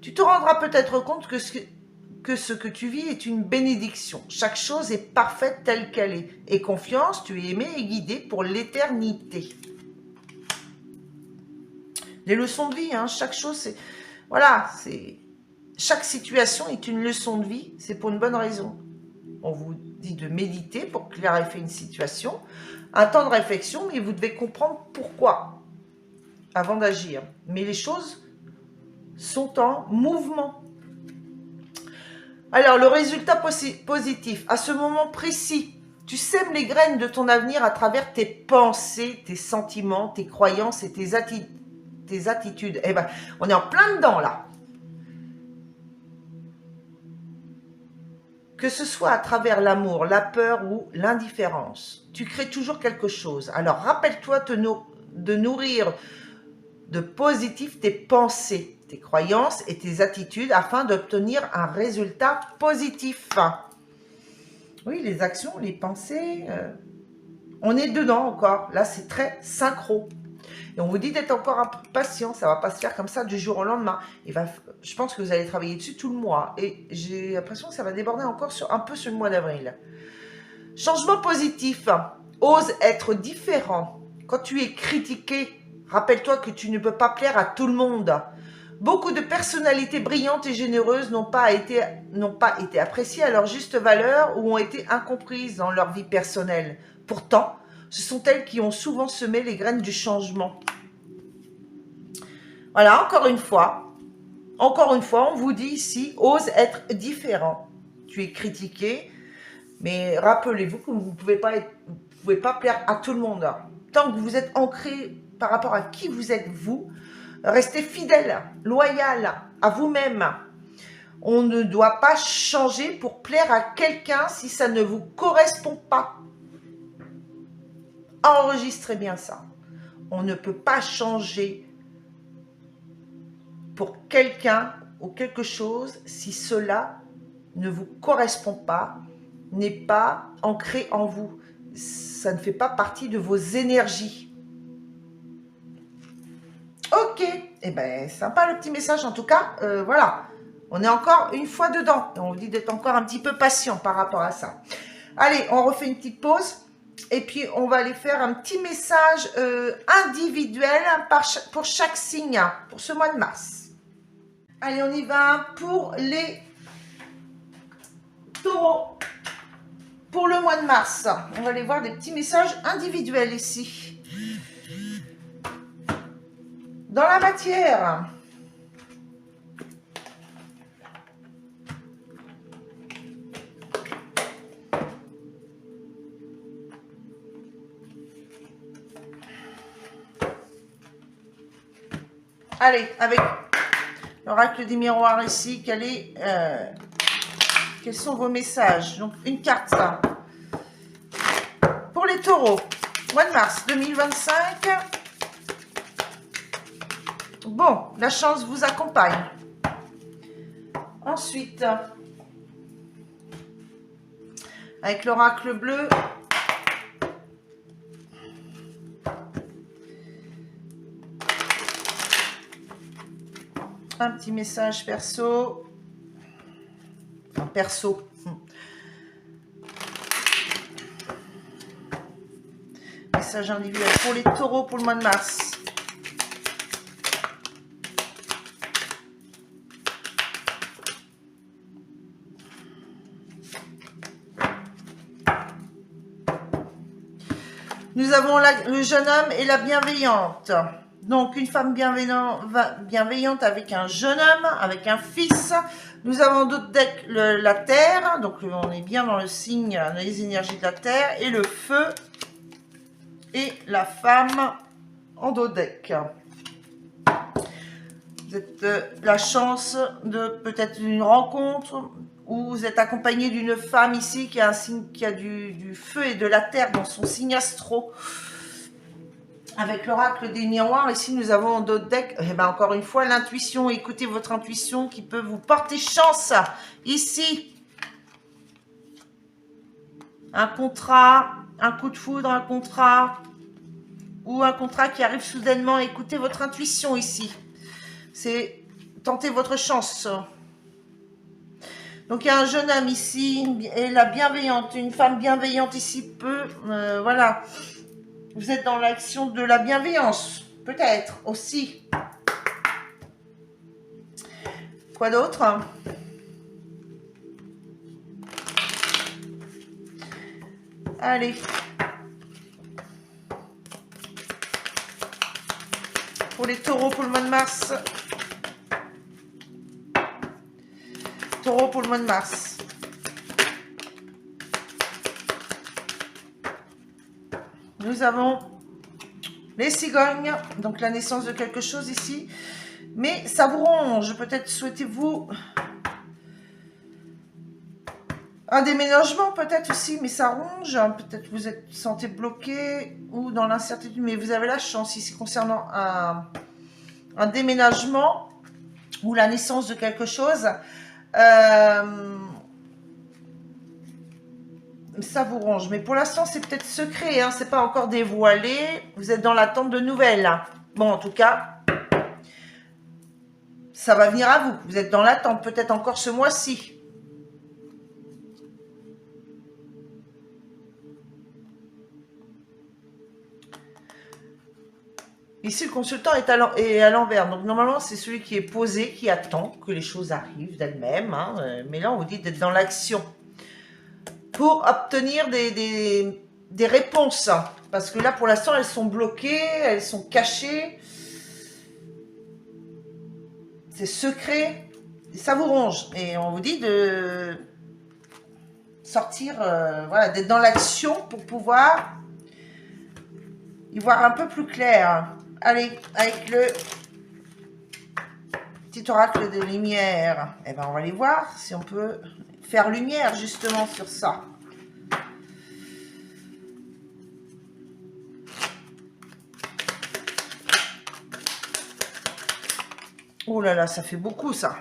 Tu te rendras peut-être compte que ce que tu vis est une bénédiction. Chaque chose est parfaite telle qu'elle est. Aie confiance, tu es aimé et guidé pour l'éternité. Les leçons de vie, hein, chaque chose, c'est... Voilà, c'est... Chaque situation est une leçon de vie, c'est pour une bonne raison. On vous dit de méditer pour clarifier une situation, un temps de réflexion, mais vous devez comprendre pourquoi avant d'agir. Mais les choses sont en mouvement. Alors, le résultat positif, à ce moment précis, tu sèmes les graines de ton avenir à travers tes pensées, tes sentiments, tes croyances et tes attitudes. Eh ben, on est en plein dedans, là. Que ce soit à travers l'amour, la peur ou l'indifférence, tu crées toujours quelque chose. Alors, rappelle-toi de nourrir de positif tes pensées, tes croyances et tes attitudes afin d'obtenir un résultat positif. Oui, les actions, les pensées, on est dedans encore. Là, c'est très synchro. Et on vous dit d'être encore un peu patient, ça ne va pas se faire comme ça du jour au lendemain. Je pense que vous allez travailler dessus tout le mois. Et j'ai l'impression que ça va déborder encore un peu sur le mois d'avril. Changement positif. Ose être différent. Quand tu es critiqué, rappelle-toi que tu ne peux pas plaire à tout le monde. Beaucoup de personnalités brillantes et généreuses n'ont pas été appréciées à leur juste valeur ou ont été incomprises dans leur vie personnelle. Pourtant, ce sont elles qui ont souvent semé les graines du changement. Voilà, encore une fois, on vous dit ici, ose être différent. Tu es critiqué, mais rappelez-vous que vous ne pouvez pas plaire à tout le monde. Tant que vous êtes ancré par rapport à qui vous êtes vous, restez fidèle, loyal à vous-même. On ne doit pas changer pour plaire à quelqu'un si ça ne vous correspond pas. Enregistrez bien ça. On ne peut pas changer pour quelqu'un ou quelque chose si cela ne vous correspond pas, n'est pas ancré en vous. Ça ne fait pas partie de vos énergies. Ok, eh bien sympa le petit message en tout cas. Voilà, on est encore une fois dedans. On vous dit d'être encore un petit peu patient par rapport à ça. Allez, on refait une petite pause. Et puis, on va aller faire un petit message individuel pour chaque signe pour ce mois de mars. Allez, on y va pour les taureaux. Pour le mois de mars, on va aller voir des petits messages individuels ici. Dans la matière. Allez, avec l'oracle des miroirs ici, quels sont vos messages? Donc, une carte, ça. Pour les taureaux, mois de mars 2025. Bon, la chance vous accompagne. Ensuite, avec l'oracle bleu, un petit message perso. Enfin, perso. Message individuel pour les taureaux pour le mois de mars. Nous avons le jeune homme et la bienveillante. Donc, une femme bienveillante avec un jeune homme, avec un fils. Nous avons d'autres decks, la terre. Donc, on est bien dans le signe, dans les énergies de la terre. Et le feu. Et la femme en dos deck. Vous êtes la chance de peut-être une rencontre. Ou vous êtes accompagné d'une femme ici qui a un signe, qui a du feu et de la terre dans son signe astro. Avec l'oracle des miroirs, ici nous avons d'autres decks, et bien encore une fois, l'intuition, écoutez votre intuition qui peut vous porter chance. Ici, un contrat, un coup de foudre, un contrat, ou un contrat qui arrive soudainement, écoutez votre intuition ici. C'est tenter votre chance. Donc il y a un jeune homme ici, et la bienveillante, une femme bienveillante ici peut, voilà. Vous êtes dans l'action de la bienveillance, peut-être aussi. Quoi d'autre? Allez. Pour les taureaux pour le mois de mars. Taureau pour le mois de mars. Nous avons les cigognes, donc la naissance de quelque chose ici. Mais ça vous ronge. Peut-être souhaitez-vous un déménagement, peut-être aussi, mais ça ronge. Peut-être vous sentez bloqué ou dans l'incertitude, mais vous avez la chance ici concernant un déménagement ou la naissance de quelque chose. Ça vous ronge. Mais pour l'instant, c'est peut-être secret. Hein, c'est pas encore dévoilé. Vous êtes dans l'attente de nouvelles. Hein. Bon, en tout cas, ça va venir à vous. Vous êtes dans l'attente. Peut-être encore ce mois-ci. Ici, le consultant est à l'envers. Donc, normalement, c'est celui qui est posé, qui attend que les choses arrivent d'elles-mêmes. Hein. Mais là, on vous dit d'être dans l'action pour obtenir des réponses. Parce que là, pour l'instant, elles sont bloquées, elles sont cachées. C'est secret. Et ça vous ronge. Et on vous dit de sortir, voilà, d'être dans l'action pour pouvoir y voir un peu plus clair. Allez, avec le petit oracle de lumière, eh ben, on va aller voir si on peut faire lumière justement sur ça. Oh là là, ça fait beaucoup ça.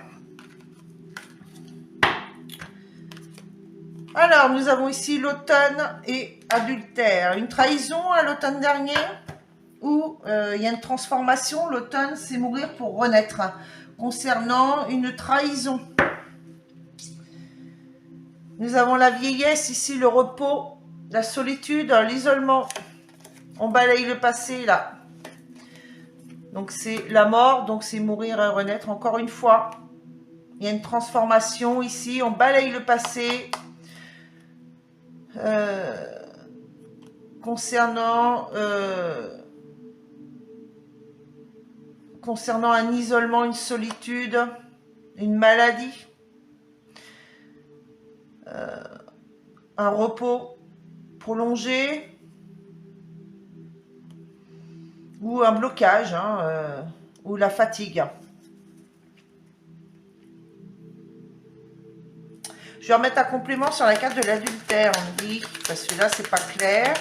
Alors, nous avons ici l'automne et adultère. Une trahison à l'automne dernier où il y a une transformation. L'automne, c'est mourir pour renaître. Concernant une trahison. Nous avons la vieillesse, ici le repos, la solitude, l'isolement. On balaye le passé là. Donc c'est la mort, donc c'est mourir et renaître encore une fois. Il y a une transformation ici, on balaye le passé. Concernant un isolement, une solitude, une maladie, un repos prolongé ou un blocage, hein, ou la fatigue. Je vais remettre un complément sur la carte de l'adultère, on me dit, parce que là, c'est pas clair.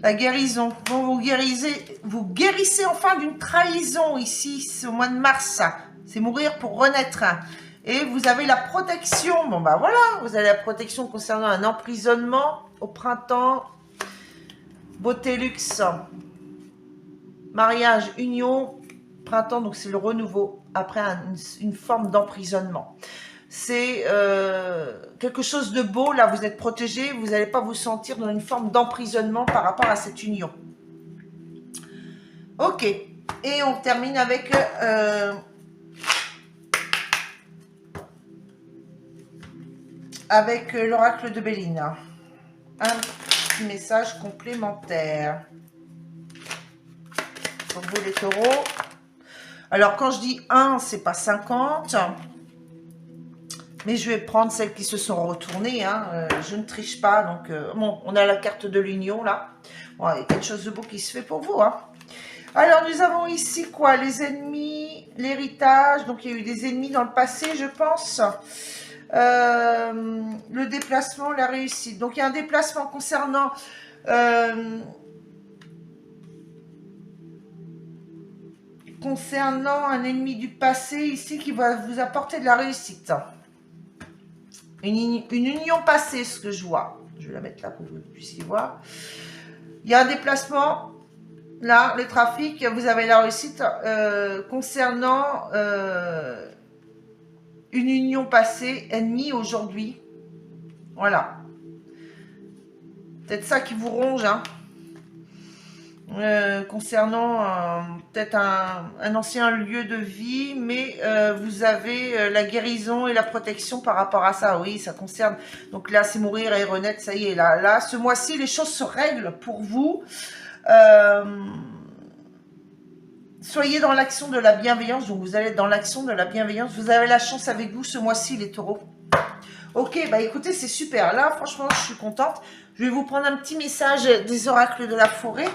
La guérison. Bon, vous guérissez enfin d'une trahison ici, c'est au mois de mars. C'est mourir pour renaître. Et vous avez la protection. Bon, bah voilà, vous avez la protection concernant un emprisonnement au printemps. Beauté, luxe. Mariage, union. Printemps, donc c'est le renouveau. Après une forme d'emprisonnement. C'est quelque chose de beau, là vous êtes protégé, vous n'allez pas vous sentir dans une forme d'emprisonnement par rapport à cette union. Ok, et on termine avec l'oracle de Béline. Un petit message complémentaire pour vous les taureaux. Alors quand je dis 1, c'est pas 50. Mais je vais prendre celles qui se sont retournées. Hein. Je ne triche pas. Donc, bon, on a la carte de l'union là. Bon, il y a quelque chose de beau qui se fait pour vous. Hein. Alors, nous avons ici quoi? Les ennemis, l'héritage. Donc, il y a eu des ennemis dans le passé, je pense. Le déplacement, la réussite. Donc, il y a un déplacement concernant... concernant un ennemi du passé ici qui va vous apporter de la réussite. Une union passée, ce que je vois. Je vais la mettre là pour que vous puissiez voir. Il y a un déplacement. Là, le trafic, vous avez la réussite concernant une union passée, ennemie aujourd'hui. Voilà. Peut-être ça qui vous ronge, hein. Concernant peut-être un ancien lieu de vie, mais vous avez la guérison et la protection par rapport à ça. Oui, ça concerne. Donc là, c'est mourir et renaître, ça y est. Là, ce mois-ci, les choses se règlent pour vous. Soyez dans l'action de la bienveillance. Donc vous allez être dans l'action de la bienveillance. Vous avez la chance avec vous ce mois-ci, les taureaux. Ok, bah écoutez, c'est super. Là, franchement, je suis contente. Je vais vous prendre un petit message des oracles de la forêt.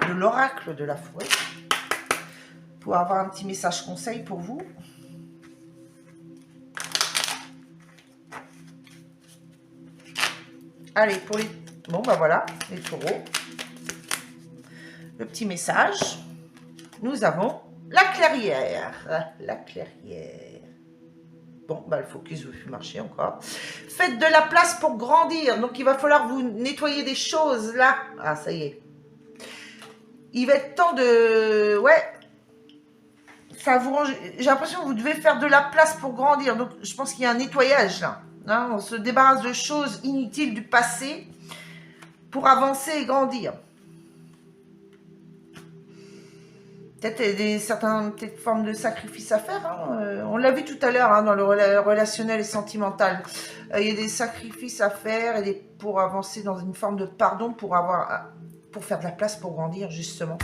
De l'oracle de la forêt, pour avoir un petit message conseil pour vous. Allez, pour les... Bon, bah voilà, les taureaux. le petit message. Nous avons la clairière. La clairière. Bon, bah, le focus veut plus marcher encore. Faites de la place pour grandir. Donc, il va falloir vous nettoyer des choses là. Ah, ça y est. Il va être temps de... Ouais. Enfin, j'ai l'impression que vous devez faire de la place pour grandir. Donc, je pense qu'il y a un nettoyage là. Hein, on se débarrasse de choses inutiles du passé pour avancer et grandir. Peut-être certaines formes de sacrifices à faire. Hein. On l'a vu tout à l'heure hein, dans le relationnel et sentimental. Il y a des sacrifices à faire et pour avancer dans une forme de pardon pour faire de la place pour grandir, justement.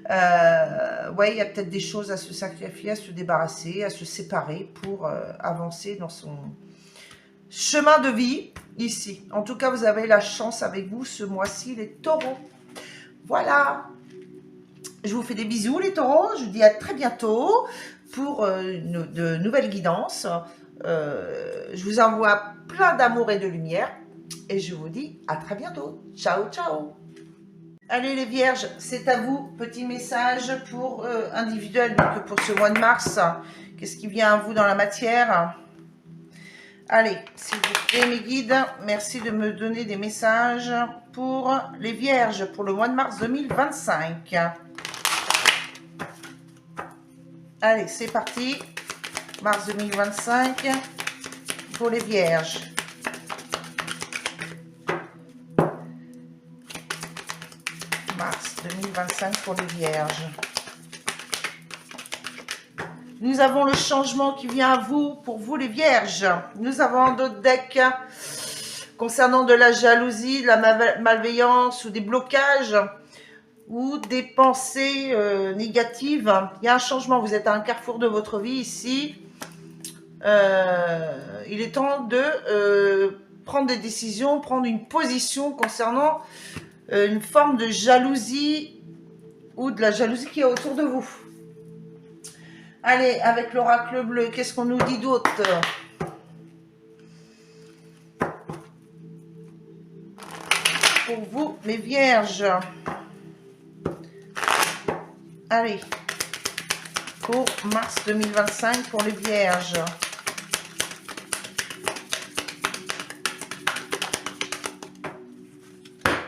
Ouais, il y a peut-être des choses à se sacrifier, à se débarrasser, à se séparer pour avancer dans son chemin de vie ici. En tout cas, vous avez la chance avec vous ce mois-ci, les taureaux. Voilà. Je vous fais des bisous, les taureaux. Je vous dis à très bientôt pour de nouvelles guidances. Je vous envoie plein d'amour et de lumière. Et je vous dis à très bientôt. Ciao, ciao. Allez les vierges, c'est à vous. Petit message pour individuel, donc pour ce mois de mars. Qu'est-ce qui vient à vous dans la matière? Allez, s'il vous plaît mes guides, merci de me donner des messages pour les vierges pour le mois de mars 2025. Allez, c'est parti. Mars 2025 pour les vierges. Mars 2025 pour les vierges. Nous avons le changement qui vient à vous, pour vous les vierges. Nous avons d'autres decks concernant de la jalousie, de la malveillance ou des blocages ou des pensées négatives. Il y a un changement, vous êtes à un carrefour de votre vie ici. Il est temps de prendre des décisions, prendre une position concernant une forme de jalousie ou de la jalousie qui est autour de vous. Allez, avec l'oracle bleu, qu'est-ce qu'on nous dit d'autre? Pour vous, mes vierges. Allez, pour mars 2025, pour les vierges.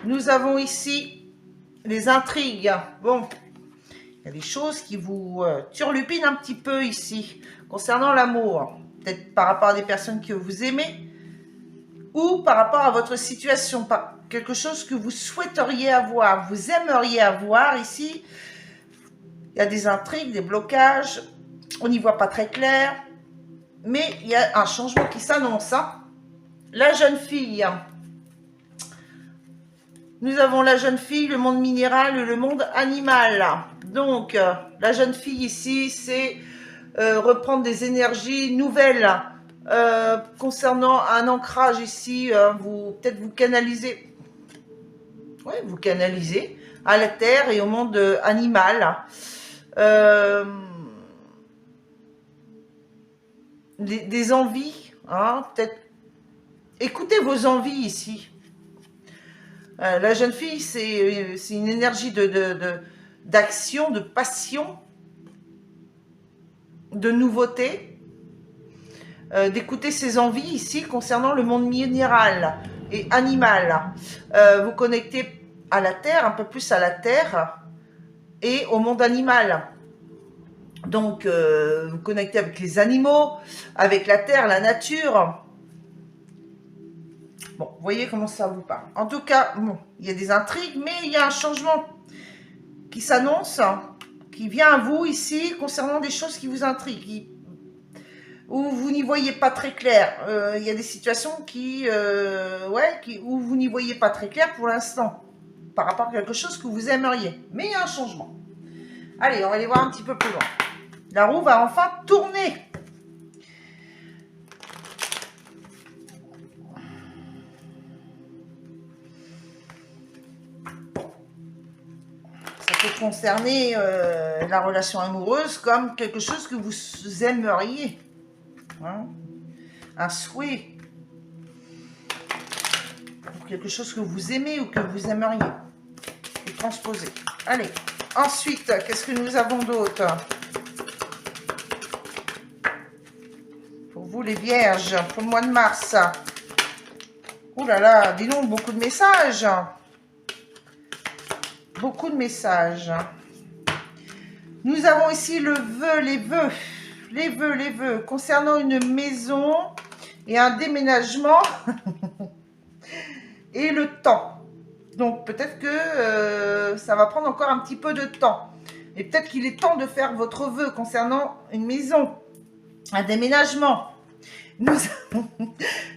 Nous avons ici les intrigues. Bon, il y a des choses qui vous turlupinent un petit peu ici, concernant l'amour. Peut-être par rapport à des personnes que vous aimez, ou par rapport à votre situation, par quelque chose que vous souhaiteriez avoir, vous aimeriez avoir ici. Il y a des intrigues, des blocages, on n'y voit pas très clair, mais il y a un changement qui s'annonce. Hein. La jeune fille. Nous avons la jeune fille, le monde minéral et le monde animal. Donc, la jeune fille ici, c'est reprendre des énergies nouvelles concernant un ancrage ici. Peut-être vous canalisez. Oui, vous canalisez à la terre et au monde animal. Des envies. Hein, peut-être écoutez vos envies ici. La jeune fille, c'est une énergie d'action, de passion, de nouveauté, d'écouter ses envies ici concernant le monde minéral et animal. Vous connectez à la terre, un peu plus à la terre et au monde animal. Donc, vous connectez avec les animaux, avec la terre, la nature. Bon, vous voyez comment ça vous parle. En tout cas, bon, il y a des intrigues, mais il y a un changement qui s'annonce, qui vient à vous ici, concernant des choses qui vous intriguent, où vous n'y voyez pas très clair. Il y a des situations où vous n'y voyez pas très clair pour l'instant, par rapport à quelque chose que vous aimeriez. Mais il y a un changement. Allez, on va aller voir un petit peu plus loin. La roue va enfin tourner. Concerner la relation amoureuse comme quelque chose que vous aimeriez. Hein? Un souhait. Ou quelque chose que vous aimez ou que vous aimeriez. Et vont se poser. Allez, ensuite, qu'est-ce que nous avons d'autre? Pour vous, les vierges, pour le mois de mars. Ouh là là, dis donc, beaucoup de messages. Beaucoup de messages. Nous avons ici le vœu, les vœux concernant une maison et un déménagement et le temps. Donc peut-être que ça va prendre encore un petit peu de temps. Et peut-être qu'il est temps de faire votre vœu concernant une maison, un déménagement.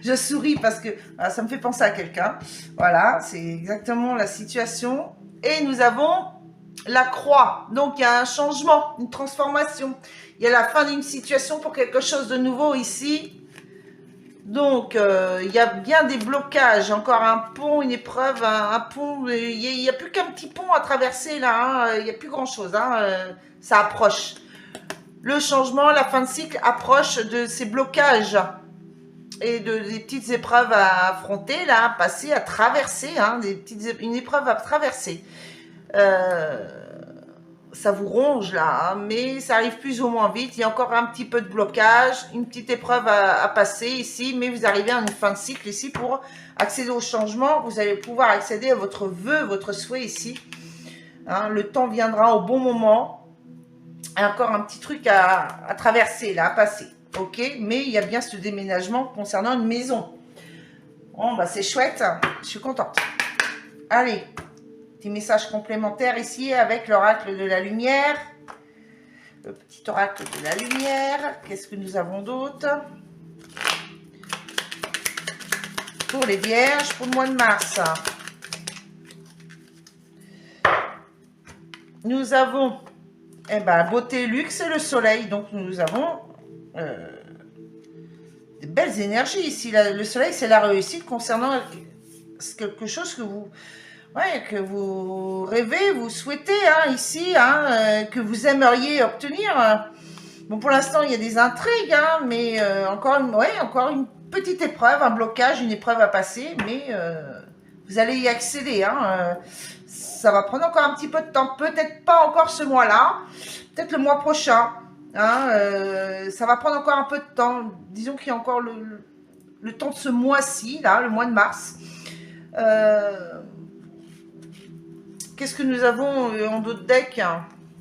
Je souris parce que ça me fait penser à quelqu'un. Voilà, c'est exactement la situation. Et nous avons la croix. Donc, il y a un changement, une transformation. Il y a la fin d'une situation pour quelque chose de nouveau ici. Donc, il y a bien des blocages. Encore un pont, une épreuve, un pont. Il n'y a plus qu'un petit pont à traverser là. Hein. Il n'y a plus grand-chose. Hein. Ça approche. Le changement, la fin de cycle approche de ces blocages et des petites épreuves à affronter, là, à passer, à traverser. Hein, une épreuve à traverser. Ça vous ronge là, hein, mais ça arrive plus ou moins vite. Il y a encore un petit peu de blocage, une petite épreuve à passer ici, mais vous arrivez à une fin de cycle ici pour accéder au changement. Vous allez pouvoir accéder à votre vœu, votre souhait ici. Hein, le temps viendra au bon moment. Et encore un petit truc à traverser là, à passer. Ok, mais il y a bien ce déménagement concernant une maison. Bon, bah c'est chouette, je suis contente. Allez. Petit message complémentaire ici avec l'oracle de la lumière. Le petit oracle de la lumière. Qu'est-ce que nous avons d'autre? Pour les vierges, pour le mois de mars. Nous avons beauté, luxe et le soleil. Donc nous avons de belles énergies ici. Le soleil, c'est la réussite concernant quelque chose que vous... Ouais, que vous rêvez, vous souhaitez, hein, ici, hein, que vous aimeriez obtenir. Bon, pour l'instant, il y a des intrigues, hein, mais encore une petite épreuve, un blocage, une épreuve à passer, mais vous allez y accéder. Hein, ça va prendre encore un petit peu de temps, peut-être pas encore ce mois-là, peut-être le mois prochain. Hein, ça va prendre encore un peu de temps. Disons qu'il y a encore le temps de ce mois-ci, là, le mois de mars. Qu'est-ce que nous avons en d'autres decks?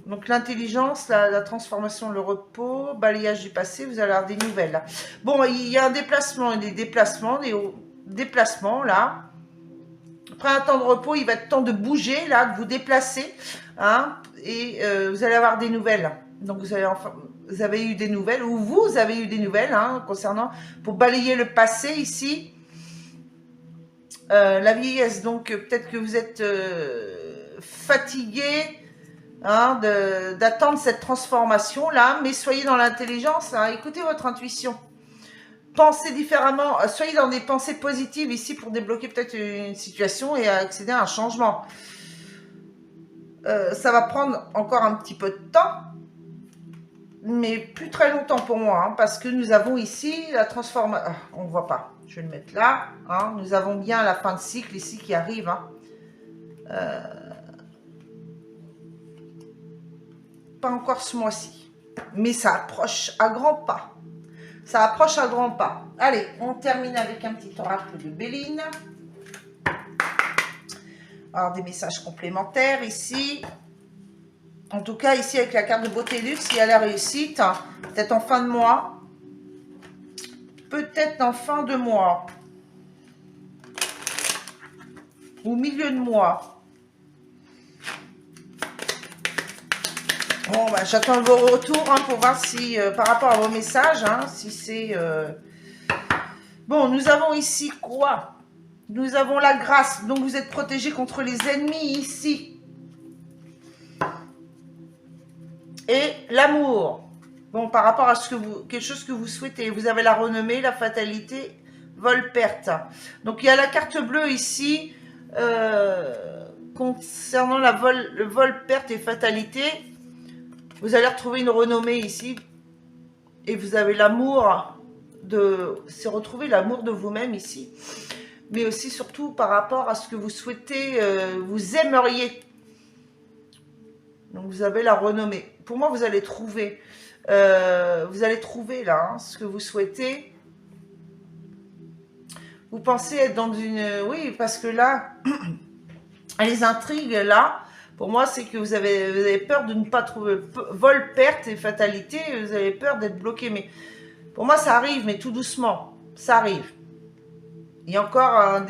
Donc l'intelligence, la transformation, le repos, balayage du passé, vous allez avoir des nouvelles. Bon, il y a un déplacement et des déplacements là. Après un temps de repos, il va être temps de bouger là, de vous déplacer. Hein, et vous allez avoir des nouvelles. Donc vous avez eu des nouvelles, ou vous avez eu des nouvelles hein, concernant, pour balayer le passé ici. La vieillesse, donc peut-être que vous êtes... fatigué hein, d'attendre cette transformation là, mais soyez dans l'intelligence, hein, écoutez votre intuition, pensez différemment, soyez dans des pensées positives ici pour débloquer peut-être une situation et accéder à un changement. Ça va prendre encore un petit peu de temps, mais plus très longtemps pour moi, hein, parce que nous avons ici la transformation, on ne voit pas, je vais le mettre là, hein, nous avons bien la fin de cycle ici qui arrive, hein. Pas encore ce mois-ci, mais ça approche à grands pas. Ça approche à grands pas. Allez, on termine avec un petit oracle de Béline. Alors, des messages complémentaires ici. En tout cas, ici, avec la carte de beauté luxe, il y a la réussite. Peut-être en fin de mois. Peut-être en fin de mois. Ou milieu de mois. Bon, bah, j'attends vos retours hein, pour voir si, par rapport à vos messages, hein, si c'est... Bon, nous avons ici quoi? Nous avons la grâce, donc vous êtes protégé contre les ennemis ici. Et l'amour. Bon, par rapport à quelque chose que vous souhaitez. Vous avez la renommée, la fatalité, vol-perte. Donc, il y a la carte bleue ici, concernant le vol, perte et fatalité. Vous allez retrouver une renommée ici. Et vous avez l'amour c'est retrouver l'amour de vous-même ici. Mais aussi, surtout, par rapport à ce que vous souhaitez, vous aimeriez Donc, vous avez la renommée. Pour moi, vous allez trouver là ce que vous souhaitez. Vous pensez être dans une... Oui, parce que là, les intrigues, là, pour moi, c'est que vous avez peur de ne pas trouver vol, perte et fatalité. Vous avez peur d'être bloqué. Mais pour moi, ça arrive, mais tout doucement. Ça arrive. Il y a encore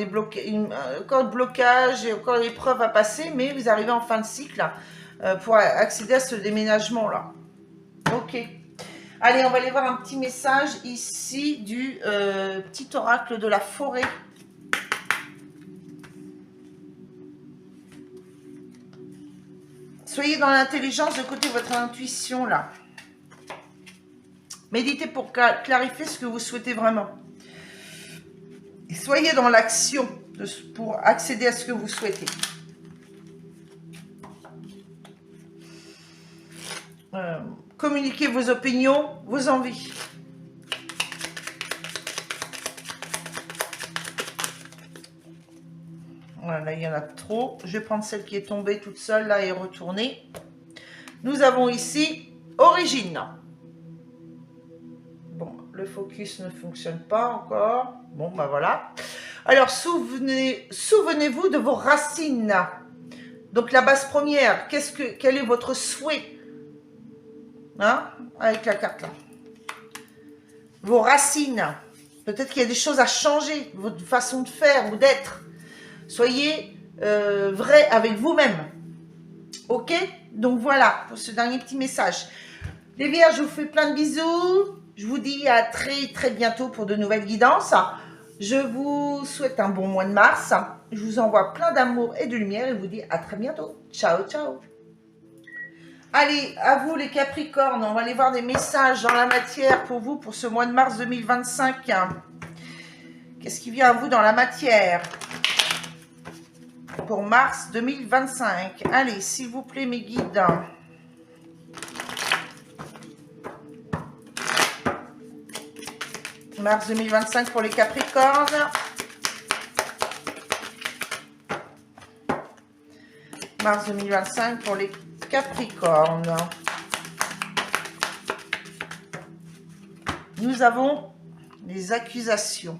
encore blocage et encore l'épreuve à passer, mais vous arrivez en fin de cycle pour accéder à ce déménagement-là. Ok. Allez, on va aller voir un petit message ici du petit oracle de la forêt. Soyez dans l'intelligence de côté de votre intuition, là. Méditez pour clarifier ce que vous souhaitez vraiment. Et soyez dans l'action pour accéder à ce que vous souhaitez. Communiquez vos opinions, vos envies. Voilà, il y en a trop. Je vais prendre celle qui est tombée toute seule là et retourner. Nous avons ici origine. Bon, le focus ne fonctionne pas encore. Bon, ben voilà. Alors, souvenez-vous de vos racines. Donc, la base première, quel est votre souhait? Hein? Avec la carte là. Vos racines. Peut-être qu'il y a des choses à changer, votre façon de faire ou d'être. Soyez vrai avec vous-même. Ok? Donc voilà, pour ce dernier petit message. Les Vierges, je vous fais plein de bisous. Je vous dis à très très bientôt pour de nouvelles guidances. Je vous souhaite un bon mois de mars. Je vous envoie plein d'amour et de lumière et vous dis à très bientôt. Ciao, ciao. Allez, à vous les Capricornes, on va aller voir des messages dans la matière pour vous pour ce mois de mars 2025. Qu'est-ce qui vient à vous dans la matière pour mars 2025? Allez, s'il vous plaît, mes guides. Mars 2025 pour les Capricornes. Mars 2025 pour les Capricornes. Nous avons les accusations.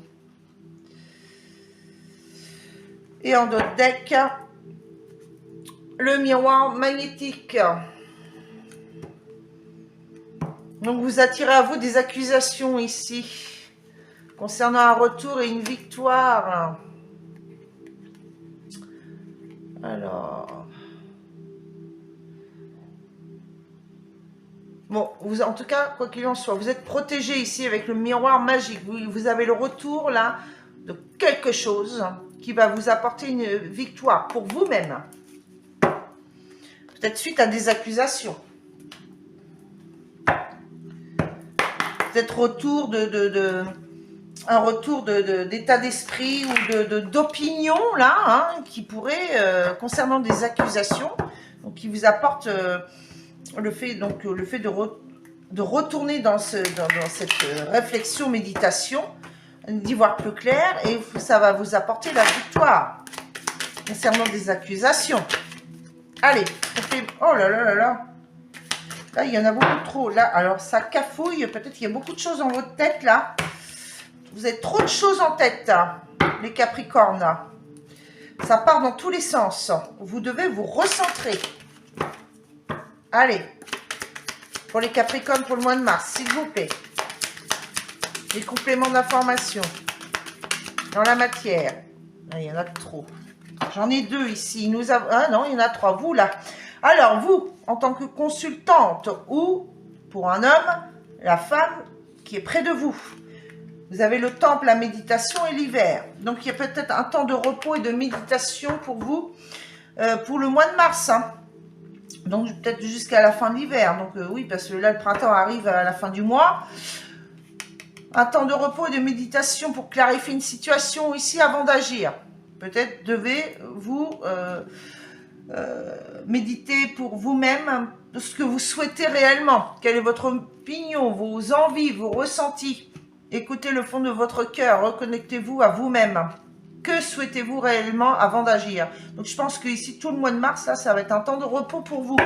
Et en d'autres decks, le miroir magnétique. Donc vous attirez à vous des accusations ici concernant un retour et une victoire. Alors, bon, en tout cas, quoi qu'il en soit, vous êtes protégé ici avec le miroir magique. Vous avez le retour là de quelque chose qui va vous apporter une victoire pour vous-même. Peut-être suite à des accusations. Peut-être un retour d'état d'esprit ou d'opinion là, hein, qui pourrait, concernant des accusations, donc qui vous apporte le fait de retourner dans cette réflexion, méditation, d'y voir plus clair, et ça va vous apporter la victoire concernant des accusations. Allez, on fait... Oh là là là là. Là, il y en a beaucoup trop. Là, alors, ça cafouille. Peut-être qu'il y a beaucoup de choses dans votre tête, là. Vous avez trop de choses en tête, hein, les Capricornes. Ça part dans tous les sens. Vous devez vous recentrer. Allez. Pour les Capricornes, pour le mois de mars, s'il vous plaît. Les compléments d'information. Dans la matière. Ah, il y en a trop. J'en ai deux ici. Ah non, il y en a trois. Vous, là. Alors, vous, en tant que consultante ou pour un homme, la femme qui est près de vous. Vous avez le temple, la méditation et l'hiver. Donc, il y a peut-être un temps de repos et de méditation pour vous pour le mois de mars. Hein. Donc, peut-être jusqu'à la fin de l'hiver. Donc, oui, parce que là, le printemps arrive à la fin du mois. Un temps de repos et de méditation pour clarifier une situation ici avant d'agir. Peut-être devez-vous méditer pour vous-même de ce que vous souhaitez réellement. Quelle est votre opinion, vos envies, vos ressentis. Écoutez le fond de votre cœur, reconnectez-vous à vous-même. Que souhaitez-vous réellement avant d'agir? Donc, je pense que ici, tout le mois de mars, là, ça va être un temps de repos pour vous.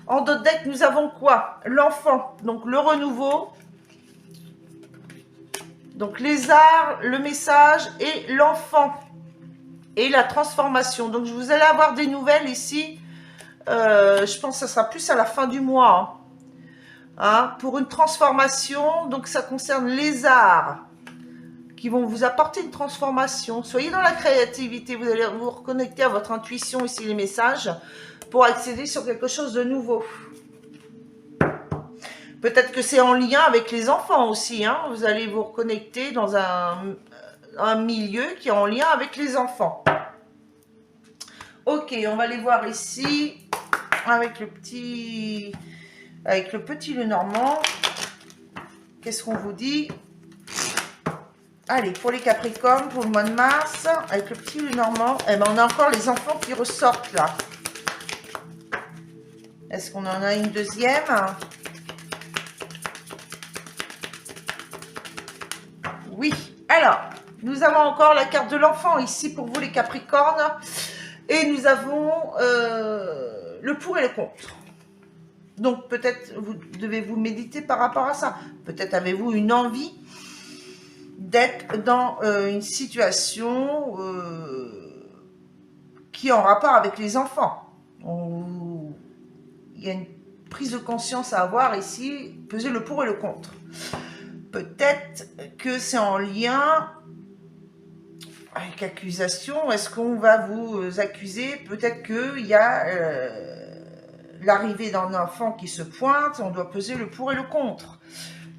En d'autres decks, nous avons quoi? L'enfant, donc le renouveau. Donc, les arts, le message et l'enfant. Et la transformation. Donc, vous allez avoir des nouvelles ici. Je pense que ça sera plus à la fin du mois. Hein, pour une transformation, donc ça concerne les arts qui vont vous apporter une transformation. Soyez dans la créativité, vous allez vous reconnecter à votre intuition, ici les messages, pour accéder sur quelque chose de nouveau. Peut-être que c'est en lien avec les enfants aussi, hein. Vous allez vous reconnecter dans un milieu qui est en lien avec les enfants. Ok, on va aller voir ici avec le petit Lenormand. Qu'est-ce qu'on vous dit? Allez, pour les Capricornes, pour le mois de mars, avec le petit Lenormand, eh ben, on a encore les enfants qui ressortent là. Est-ce qu'on en a une deuxième? Oui. Alors, nous avons encore la carte de l'enfant ici pour vous les Capricornes. Et nous avons le pour et le contre. Donc, peut-être vous devez vous méditer par rapport à ça. Peut-être avez-vous une envie d'être dans une situation qui est en rapport avec les enfants. Il y a une prise de conscience à avoir ici, peser le pour et le contre. Peut-être que c'est en lien avec accusation. Est-ce qu'on va vous accuser? Peut-être qu'il y a l'arrivée d'un enfant qui se pointe, on doit peser le pour et le contre.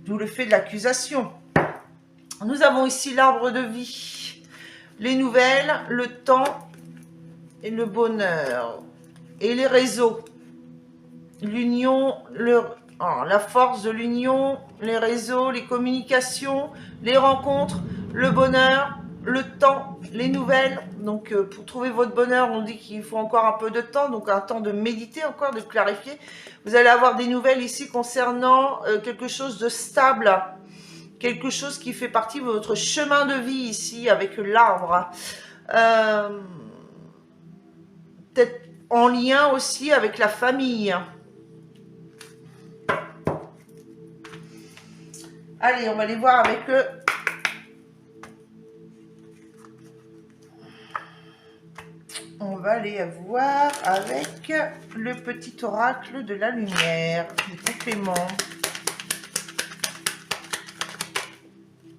D'où le fait de l'accusation. Nous avons ici l'arbre de vie, les nouvelles, le temps et le bonheur. Et les réseaux, l'union, la force de l'union, les réseaux, les communications, les rencontres, le bonheur, le temps, les nouvelles. Donc, pour trouver votre bonheur, on dit qu'il faut encore un peu de temps, donc un temps de méditer encore, de clarifier. Vous allez avoir des nouvelles ici concernant quelque chose de stable, quelque chose qui fait partie de votre chemin de vie ici avec l'arbre. Peut-être en lien aussi avec la famille. Allez, on va aller voir avec le... On va aller voir avec le petit oracle de la lumière, du complément.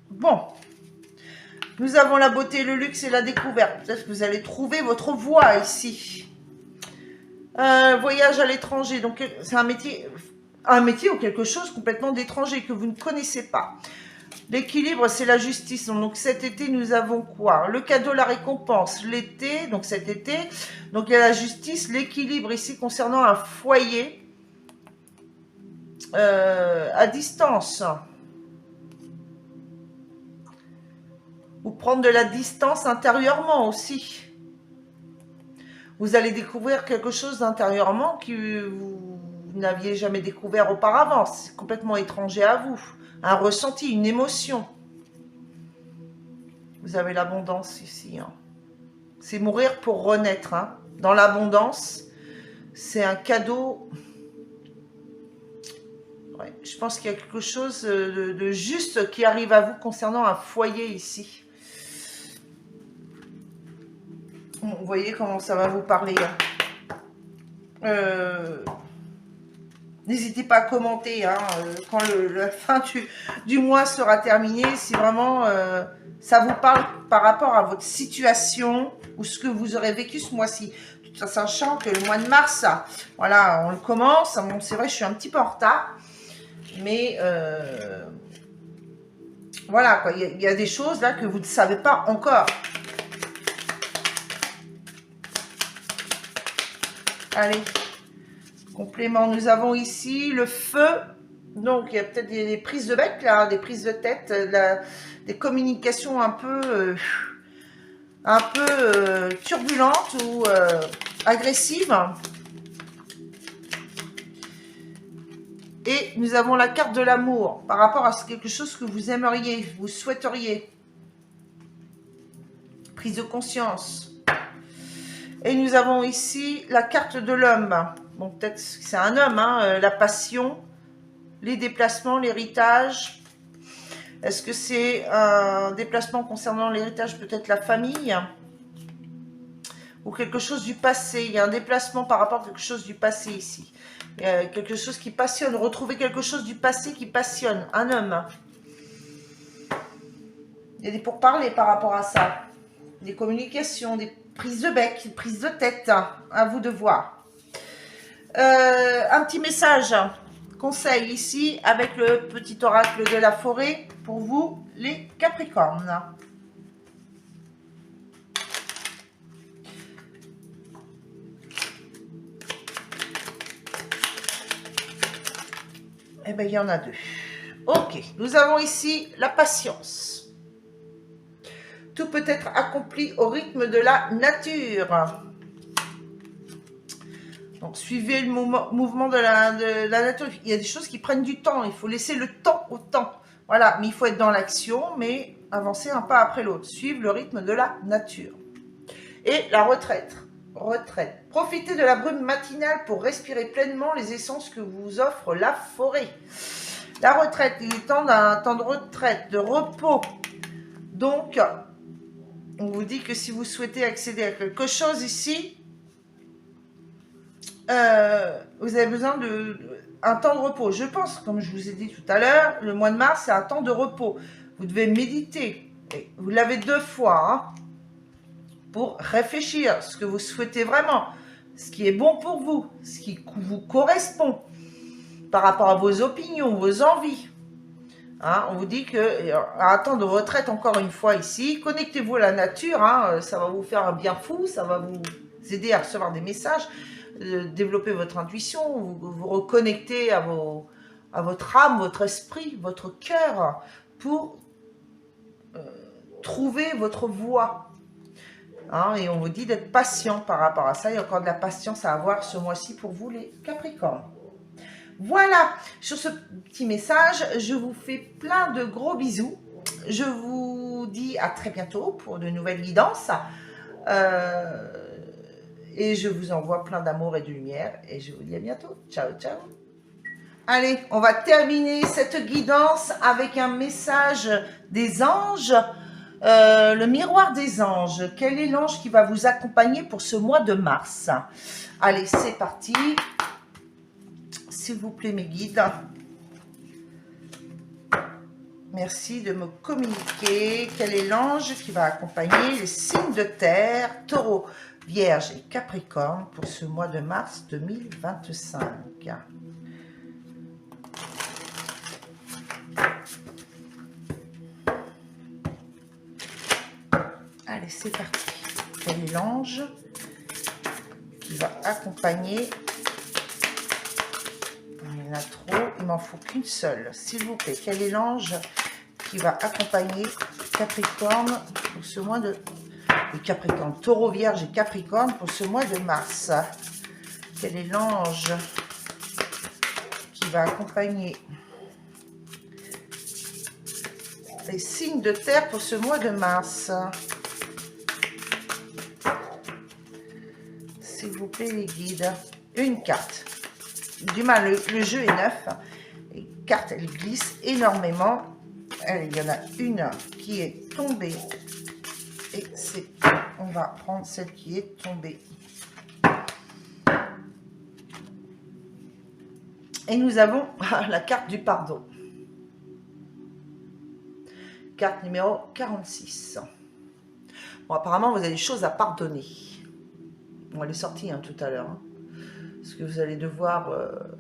Bon, nous avons la beauté, le luxe et la découverte. Peut-être que vous allez trouver votre voie ici. Voyage à l'étranger, donc c'est un métier ou quelque chose complètement d'étranger que vous ne connaissez pas. L'équilibre, c'est la justice. Donc cet été, nous avons quoi? Le cadeau, la récompense. L'été, donc cet été, donc il y a la justice, l'équilibre ici concernant un foyer à distance. Ou prendre de la distance intérieurement aussi. Vous allez découvrir quelque chose d'intérieurement que vous n'aviez jamais découvert auparavant. C'est complètement étranger à vous. Un ressenti, une émotion. Vous avez l'abondance ici. Hein. C'est mourir pour renaître. Hein. Dans l'abondance, c'est un cadeau. Ouais, je pense qu'il y a quelque chose de juste qui arrive à vous concernant un foyer ici. Vous voyez comment ça va vous parler. N'hésitez pas à commenter hein, quand la fin du mois sera terminée. Si vraiment ça vous parle par rapport à votre situation ou ce que vous aurez vécu ce mois-ci. Tout ça, sachant que le mois de mars, voilà, on le commence. Bon, c'est vrai, je suis un petit peu en retard. Mais voilà, quoi, il y a des choses là que vous ne savez pas encore. Allez, complément, nous avons ici le feu. Donc, il y a peut-être des prises de bec, là, des prises de tête, des communications un peu turbulentes ou agressives. Et nous avons la carte de l'amour par rapport à quelque chose que vous aimeriez, vous souhaiteriez. prise de conscience. Et nous avons ici la carte de l'homme. Bon, peut-être que c'est un homme, hein, la passion, les déplacements, l'héritage. Est-ce que c'est un déplacement concernant l'héritage, peut-être la famille ou quelque chose du passé? Il y a un déplacement par rapport à quelque chose du passé ici. Il y a quelque chose qui passionne. Retrouver quelque chose du passé qui passionne. Un homme. Il y a des pourparlers par rapport à ça. Des communications, des prises de bec, des prises de tête. À vous de voir. Un petit message, conseil ici avec le petit oracle de la forêt pour vous, les Capricornes. Eh bien, il y en a deux. Ok, nous avons ici la patience. Tout peut être accompli au rythme de la nature. Donc, suivez le mouvement de la nature. Il y a des choses qui prennent du temps. Il faut laisser le temps au temps. Voilà, mais il faut être dans l'action, mais avancer un pas après l'autre. Suivre le rythme de la nature. Et la retraite. Retraite. Profitez de la brume matinale pour respirer pleinement les essences que vous offre la forêt. La retraite, il est temps d'un temps de retraite, de repos. Donc, on vous dit que si vous souhaitez accéder à quelque chose ici, vous avez besoin d'un temps de repos. Je pense, comme je vous ai dit tout à l'heure, le mois de mars, c'est un temps de repos. Vous devez méditer. Et vous l'avez 2 fois, hein, pour réfléchir ce que vous souhaitez vraiment, ce qui est bon pour vous, ce qui vous correspond par rapport à vos opinions, vos envies. Hein, on vous dit qu'un temps de retraite, encore une fois ici, connectez-vous à la nature, hein, ça va vous faire un bien fou, ça va vous aider à recevoir des messages, développer votre intuition, vous reconnecter à votre âme, votre esprit, votre cœur, pour trouver votre voie. Hein, et on vous dit d'être patient par rapport à ça. Il y a encore de la patience à avoir ce mois-ci pour vous, les Capricornes. Voilà, sur ce petit message, je vous fais plein de gros bisous. Je vous dis à très bientôt pour de nouvelles guidances. Et je vous envoie plein d'amour et de lumière. Et je vous dis à bientôt. Ciao, ciao. Allez, on va terminer cette guidance avec un message des anges. Le miroir des anges. Quel est l'ange qui va vous accompagner pour ce mois de mars? Allez, c'est parti. S'il vous plaît, mes guides. Merci de me communiquer. Quel est l'ange qui va accompagner les signes de terre, Taureau, Vierge et Capricorne pour ce mois de mars 2025? Allez, c'est parti. Quel est l'ange qui va accompagner? Il y en a trop, il m'en faut qu'une seule. S'il vous plaît, quel est l'ange qui va accompagner Capricorne pour ce mois de... Capricorne, Taureau, Vierge et Capricorne pour ce mois de mars? Quel est l'ange qui va accompagner les signes de terre pour ce mois de mars? S'il vous plaît, les guides. Une carte. Du mal, le jeu est neuf. Les cartes, elles glissent énormément. Allez, il y en a une qui est tombée. Et c'est... On va prendre celle qui est tombée. Et nous avons la carte du pardon. Carte numéro 46. Bon, apparemment, vous avez des choses à pardonner. Bon, elle est sortie hein, tout à l'heure. Hein. Ce que vous allez devoir,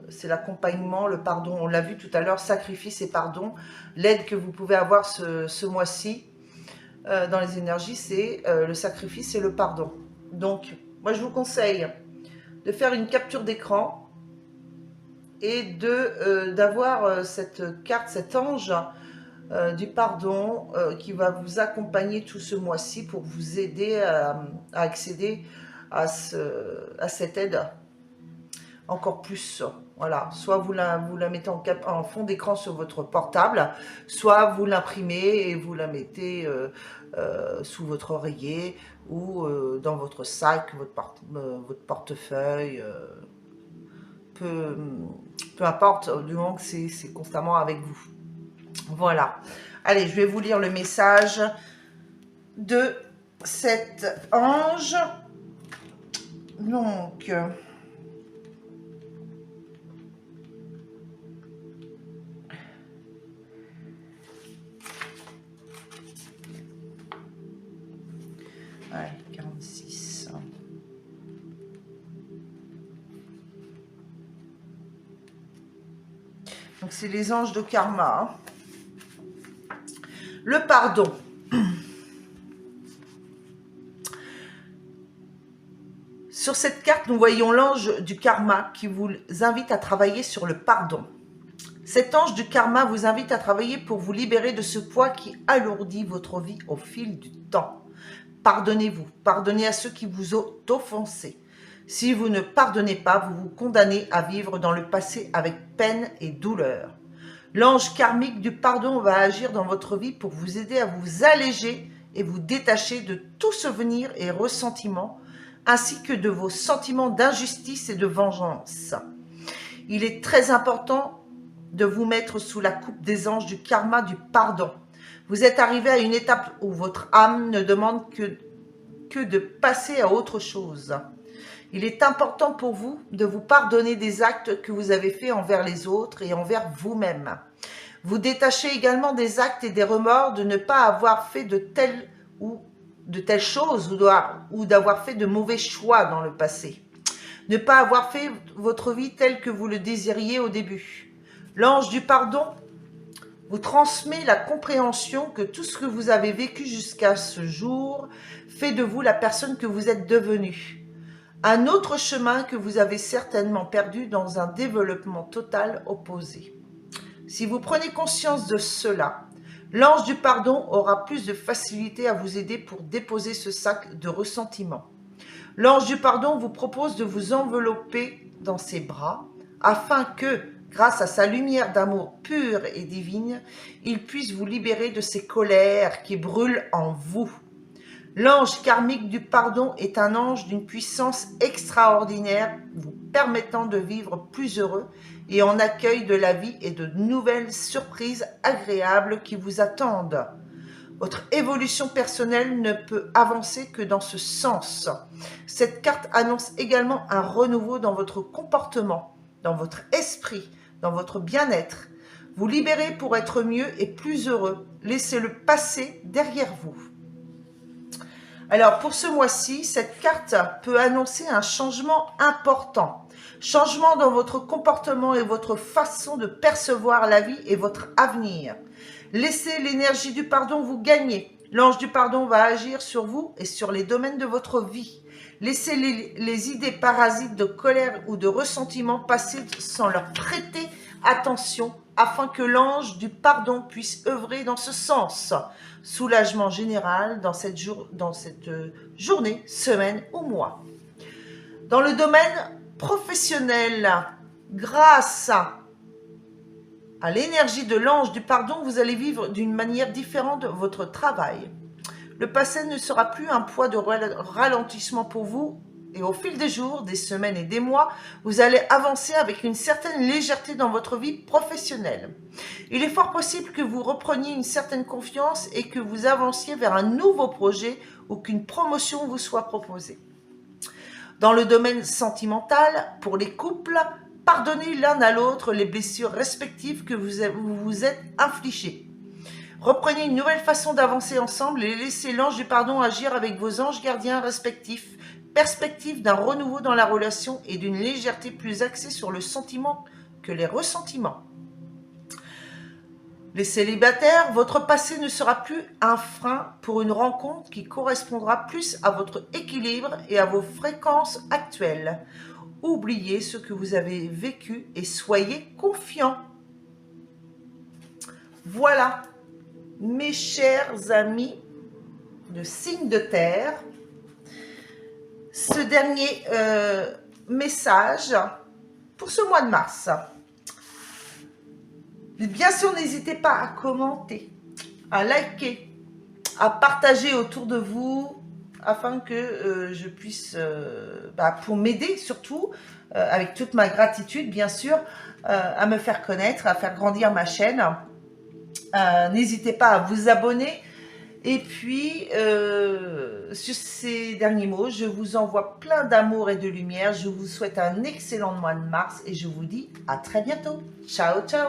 c'est l'accompagnement, le pardon. On l'a vu tout à l'heure, sacrifice et pardon. L'aide que vous pouvez avoir ce mois-ci dans les énergies, c'est le sacrifice et le pardon. Donc, moi, je vous conseille de faire une capture d'écran et d'avoir cette carte, cet ange du pardon qui va vous accompagner tout ce mois-ci pour vous aider à accéder à cette aide encore plus Voilà, soit vous la mettez en fond d'écran sur votre portable, soit vous l'imprimez et vous la mettez sous votre oreiller ou dans votre sac, votre portefeuille, peu, peu importe, du moment que c'est constamment avec vous. Voilà. Allez, je vais vous lire le message de cet ange. Donc... ouais, 46. Donc, c'est les anges de karma. Le pardon. Sur cette carte, nous voyons l'ange du karma qui vous invite à travailler sur le pardon. Cet ange du karma vous invite à travailler pour vous libérer de ce poids qui alourdit votre vie au fil du temps. Pardonnez-vous, pardonnez à ceux qui vous ont offensé. Si vous ne pardonnez pas, vous vous condamnez à vivre dans le passé avec peine et douleur. L'ange karmique du pardon va agir dans votre vie pour vous aider à vous alléger et vous détacher de tout souvenir et ressentiment, ainsi que de vos sentiments d'injustice et de vengeance. Il est très important de vous mettre sous la coupe des anges du karma du pardon. Vous êtes arrivé à une étape où votre âme ne demande que de passer à autre chose. Il est important pour vous de vous pardonner des actes que vous avez faits envers les autres et envers vous-même. Vous détachez également des actes et des remords de ne pas avoir fait de telles choses ou d'avoir fait de mauvais choix dans le passé. Ne pas avoir fait votre vie telle que vous le désiriez au début. L'ange du pardon vous transmet la compréhension que tout ce que vous avez vécu jusqu'à ce jour fait de vous la personne que vous êtes devenue. Un autre chemin que vous avez certainement perdu dans un développement total opposé. Si vous prenez conscience de cela, l'ange du pardon aura plus de facilité à vous aider pour déposer ce sac de ressentiment. L'ange du pardon vous propose de vous envelopper dans ses bras afin que, grâce à sa lumière d'amour pure et divine, il puisse vous libérer de ces colères qui brûlent en vous. L'ange karmique du pardon est un ange d'une puissance extraordinaire, vous permettant de vivre plus heureux et en accueil de la vie et de nouvelles surprises agréables qui vous attendent. Votre évolution personnelle ne peut avancer que dans ce sens. Cette carte annonce également un renouveau dans votre comportement, dans votre esprit, dans votre bien-être. Vous libérez pour être mieux et plus heureux. Laissez le passé derrière vous. Alors, pour ce mois-ci, cette carte peut annoncer un changement important. Changement dans votre comportement et votre façon de percevoir la vie et votre avenir. Laissez l'énergie du pardon vous gagner. L'ange du pardon va agir sur vous et sur les domaines de votre vie. Laissez les idées parasites de colère ou de ressentiment passer sans leur prêter attention afin que l'ange du pardon puisse œuvrer dans ce sens. Soulagement général dans cette journée, semaine ou mois. Dans le domaine professionnel, grâce à l'énergie de l'ange du pardon, vous allez vivre d'une manière différente votre travail. Le passé ne sera plus un poids de ralentissement pour vous et au fil des jours, des semaines et des mois, vous allez avancer avec une certaine légèreté dans votre vie professionnelle. Il est fort possible que vous repreniez une certaine confiance et que vous avanciez vers un nouveau projet ou qu'une promotion vous soit proposée. Dans le domaine sentimental, pour les couples, pardonnez l'un à l'autre les blessures respectives que vous vous êtes infligées. Reprenez une nouvelle façon d'avancer ensemble et laissez l'ange du pardon agir avec vos anges gardiens respectifs. Perspective d'un renouveau dans la relation et d'une légèreté plus axée sur le sentiment que les ressentiments. Les célibataires, votre passé ne sera plus un frein pour une rencontre qui correspondra plus à votre équilibre et à vos fréquences actuelles. Oubliez ce que vous avez vécu et soyez confiants. Voilà, mes chers amis de signe de terre, ce dernier message pour ce mois de mars. Bien sûr, n'hésitez pas à commenter, à liker, à partager autour de vous afin que je puisse, pour m'aider surtout, avec toute ma gratitude bien sûr, à me faire connaître, à faire grandir ma chaîne. N'hésitez pas à vous abonner. Et puis, sur ces derniers mots, je vous envoie plein d'amour et de lumière. Je vous souhaite un excellent mois de mars et je vous dis à très bientôt. Ciao, ciao!